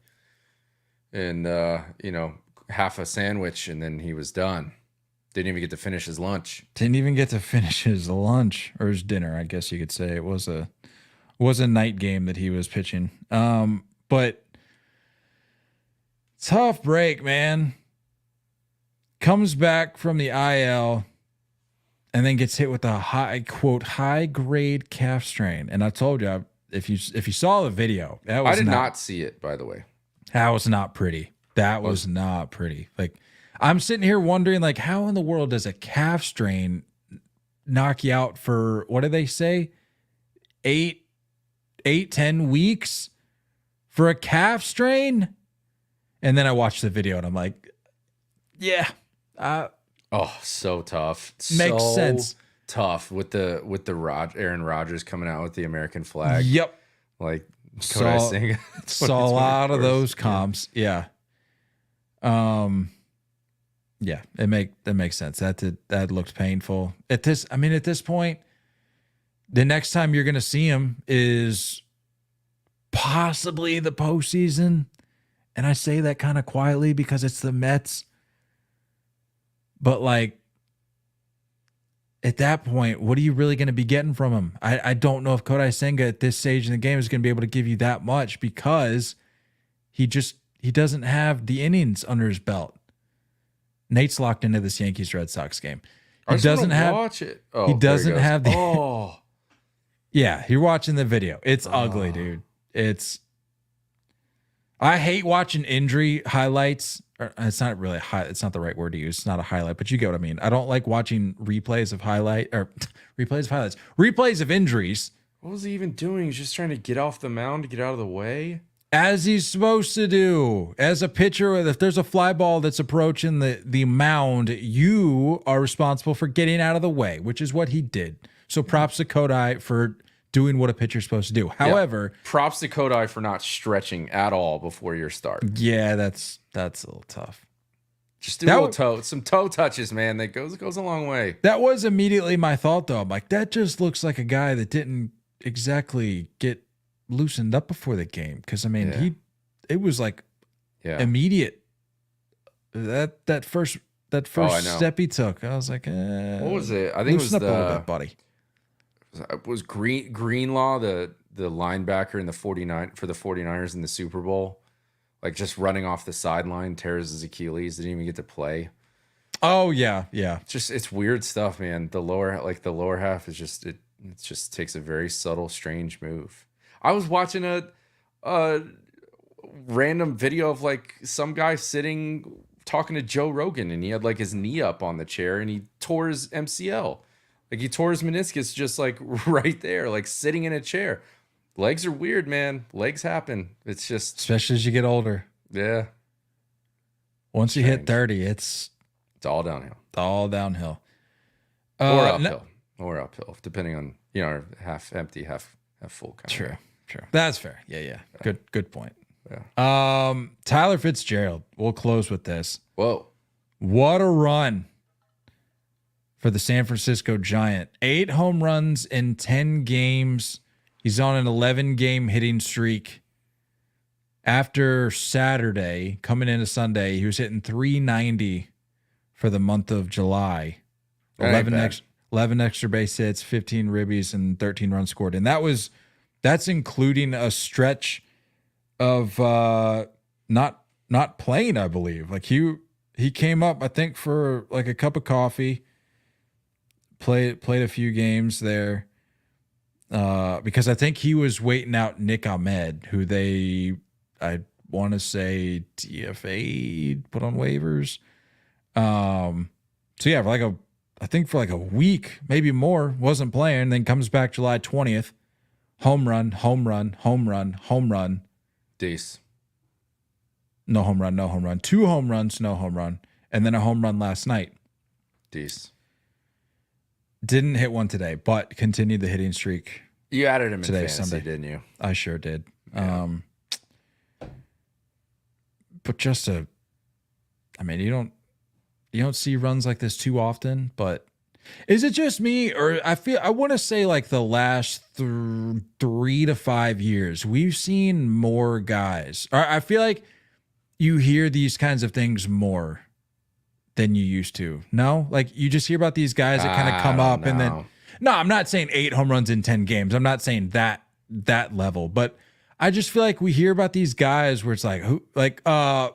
half a sandwich, and then he was done. Didn't even get to finish his lunch. Didn't even get to finish his lunch or his dinner, I guess you could say. It was a night game that he was pitching. But tough break, man. Comes back from the IL and then gets hit with a high grade calf strain. And I told you, if you saw the video, I did not see it, by the way. That was not pretty. That was not pretty. Like, I'm sitting here wondering, like, how in the world does a calf strain knock you out for, what do they say? 10 weeks for a calf strain? And then I watched the video and I'm like, yeah. So tough. Makes sense. Tough with the Aaron Rodgers coming out with the American flag. Yep. Like, Kodai Senga. Saw a lot of those comps. Yeah. Yeah, that makes sense. That looked painful. At this point, the next time you're gonna see him is possibly the postseason. And I say that kind of quietly because it's the Mets. But like, at that point, what are you really going to be getting from him? I don't know if Kodai Senga at this stage in the game is going to be able to give you that much because he doesn't have the innings under his belt. Nate's locked into this Yankees-Red Sox game. He doesn't watch it. He doesn't have the. Yeah, you're watching the video. It's ugly, dude. I hate watching injury highlights. It's not really it's not the right word to use. It's not a highlight, but you get what I mean. I don't like watching replays of replays of injuries. What was he even doing? He's just trying to get off the mound to get out of the way. As he's supposed to do. As a pitcher, if there's a fly ball that's approaching the mound, you are responsible for getting out of the way, which is what he did. So props to Kodai for doing what a pitcher's supposed to do. However, props to Kodai for not stretching at all before your start. Yeah, that's a little tough. Just do some toe touches, man. That goes a long way. That was immediately my thought, though. I'm like, that just looks like a guy that didn't exactly get loosened up before the game, because I mean it was like immediate. That first step he took, I was like, what was it? I think it was up a little bit, buddy. It was Greenlaw, the linebacker in the 49ers in the Super Bowl, like just running off the sideline, tears his Achilles, didn't even get to play. Oh yeah. It's weird stuff, man. The lower half is just it just takes a very subtle, strange move. I was watching a random video of like some guy sitting talking to Joe Rogan, and he had like his knee up on the chair and he tore his MCL. Like he tore his meniscus just like right there, like sitting in a chair. Legs are weird, man. Legs happen. It's just, especially as you get older. Yeah. Once you hit 30, it's all downhill. All downhill. Or uphill, depending on, half empty, half full kind of. True. That's fair. Yeah. Good point. Yeah. Tyler Fitzgerald. We'll close with this. Whoa. What a run for the San Francisco Giant. 8 home runs in 10 games. He's on an 11-game hitting streak. After Saturday, coming into Sunday, he was hitting 390 for the month of July. 11 extra base hits, 15 ribbies, and 13 runs scored. And that's including a stretch of not playing, I believe. Like he came up, I think, for like a cup of coffee, played a few games there, because I think he was waiting out Nick Ahmed, who I want to say DFA'd, put on waivers. So yeah, for like a week, maybe more, wasn't playing, then comes back July 20th, home run. Dace. No home run. 2 home runs, no home run. And then a home run last night. Dace. Didn't hit one today, but continued the hitting streak. You added him today, in fantasy, Sunday. Didn't you? I sure did. Yeah. But you don't see runs like this too often, but is it just me, or I want to say like the last 3 to 5 years, we've seen more guys. I feel like you hear these kinds of things more than you used to. No, like you just hear about these guys that kind of come up and then. No, I'm not saying 8 home runs in 10 games. I'm not saying that level, but I just feel like we hear about these guys where it's like,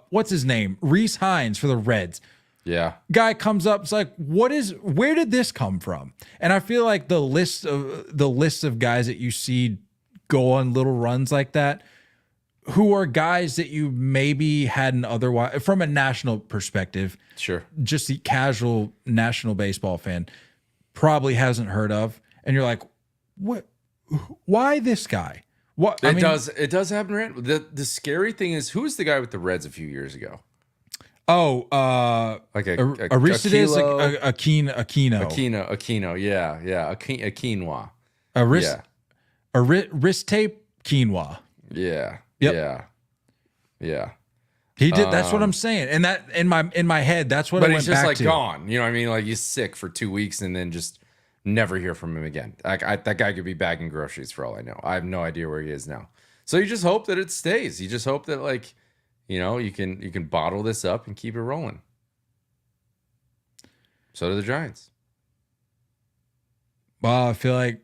what's his name? Rhys Hines for the Reds. Yeah. Guy comes up, it's like, where did this come from? And I feel like the list of guys that you see go on little runs like that, who are guys that you maybe hadn't otherwise, from a national perspective, sure, just the casual national baseball fan probably hasn't heard of, and you're like, what? Why this guy? What? It does happen, Rand. The scary thing is, who was the guy with the Reds a few years ago? Oh, like Aristides Aquino. Yeah, a quinoa. Aristape quinoa. Yeah. Yep. Yeah. He did. That's what I'm saying. And that in my head, that's what I went back to. But he's just like gone. You know what I mean? Like he's sick for 2 weeks and then just never hear from him again. That guy could be bagging groceries for all I know. I have no idea where he is now. So you just hope that it stays. You just hope that you can bottle this up and keep it rolling. So do the Giants. Well, I feel like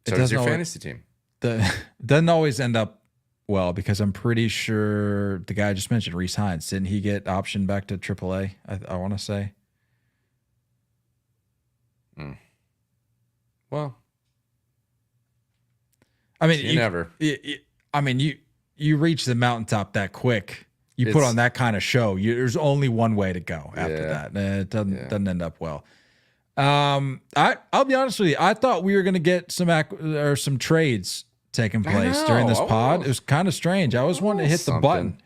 so does your fantasy team. Doesn't always end up well, because I'm pretty sure the guy I just mentioned, Rhys Hines, didn't he get optioned back to AAA? I want to say. Well, I mean, you reach the mountaintop that quick. You put on that kind of show. There's only one way to go after that. It doesn't end up well. I'll be honest with you. I thought we were going to get some trades taking place during this pod. It was kind of strange. I was wanting to hit the button.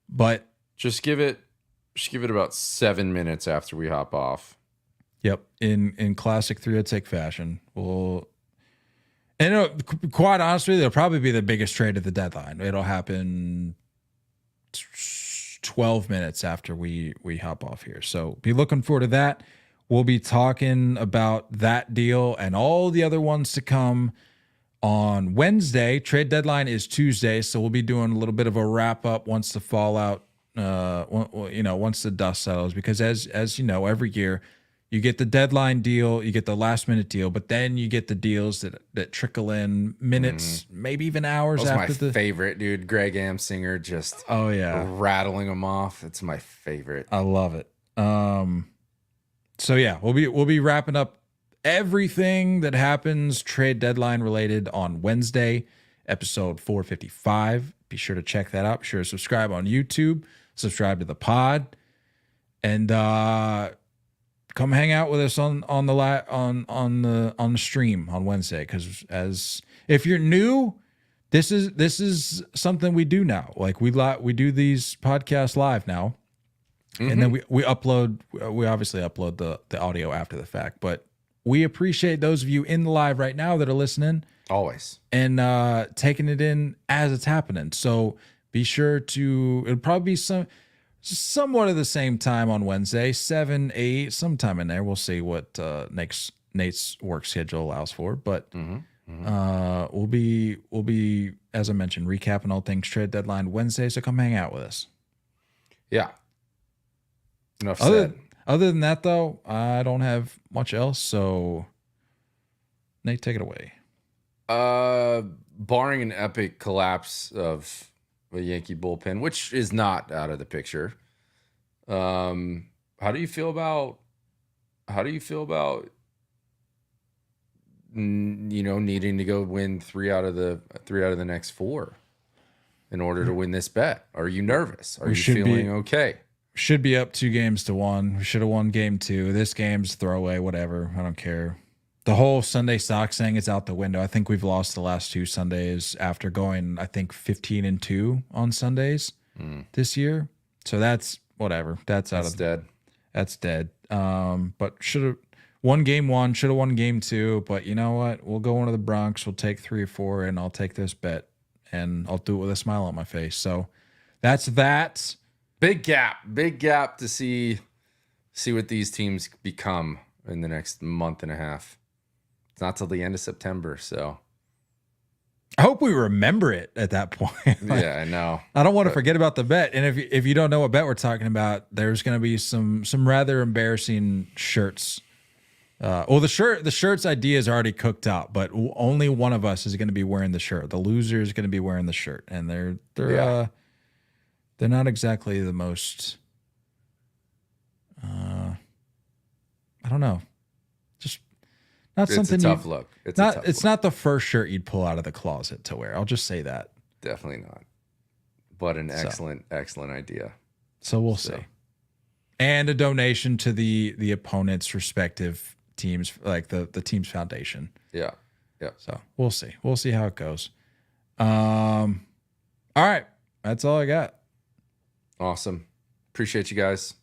But just give it about 7 minutes after we hop off. Yep, in classic 3-0 take fashion. Quite honestly, it'll probably be the biggest trade at the deadline. It'll happen 12 minutes after we hop off here. So be looking forward to that. we'll be talking about that deal and all the other ones to come on Wednesday. Trade deadline is Tuesday, so we'll be doing a little bit of a wrap up once the fallout, once the dust settles. Because as you know, every year you get the deadline deal, you get the last minute deal, but then you get the deals that trickle in minutes, maybe even hours after my favorite, dude. Greg Amsinger just rattling them off. It's my favorite. I love it. So yeah, we'll be wrapping up everything that happens trade deadline related on Wednesday, episode 455. Be sure to check that out. Be sure to subscribe on YouTube, subscribe to the pod, and come hang out with us on the stream on Wednesday. Because as if you're new, this is something we do now. Like we do these podcasts live now, and then we obviously upload the audio after the fact. But we appreciate those of you in the live right now that are listening, always, and taking it in as it's happening. So be sure to. It'll probably be somewhat at the same time on Wednesday, 7, 8, sometime in there. We'll see what Nate's work schedule allows for, but we'll be, as I mentioned, recapping all things trade deadline Wednesday. So come hang out with us. Yeah. Enough said. Other than that, though, I don't have much else. So Nate, take it away. Barring an epic collapse of a Yankee bullpen, which is not out of the picture. How do you feel about needing to go win three out of the next 4 in order to win this bet? Are you nervous? Are you feeling okay? Should be up 2-1. We should have won game 2. This game's throwaway, whatever. I don't care. The whole Sunday Sox thing is out the window. I think we've lost the last 2 Sundays after going, I think, 15-2 on Sundays this year. So that's whatever. That's dead. That's dead. But should have won game 1, should have won game 2. But you know what? We'll go into the Bronx. We'll take 3 or 4, and I'll take this bet, and I'll do it with a smile on my face. So that's that. Big gap to see what these teams become in the next month and a half. It's not till the end of September, so I hope we remember it at that point. Yeah, I know. I don't want to forget about the bet. And if you don't know what bet we're talking about, there's going to be some rather embarrassing shirts. The shirt's idea is already cooked out, but only one of us is going to be wearing the shirt. The loser is going to be wearing the shirt, and they're not exactly the most. I don't know. Just not something. It's a tough look. It's not the first shirt you'd pull out of the closet to wear. I'll just say that. Definitely not. But an excellent idea. So we'll see. And a donation to the opponent's respective teams, like the team's foundation. Yeah. Yeah. So we'll see. We'll see how it goes. All right. That's all I got. Awesome. Appreciate you guys.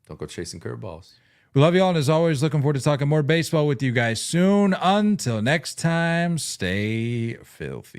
Don't go chasing curveballs. We love you all, and as always, looking forward to talking more baseball with you guys soon. Until next time, stay filthy.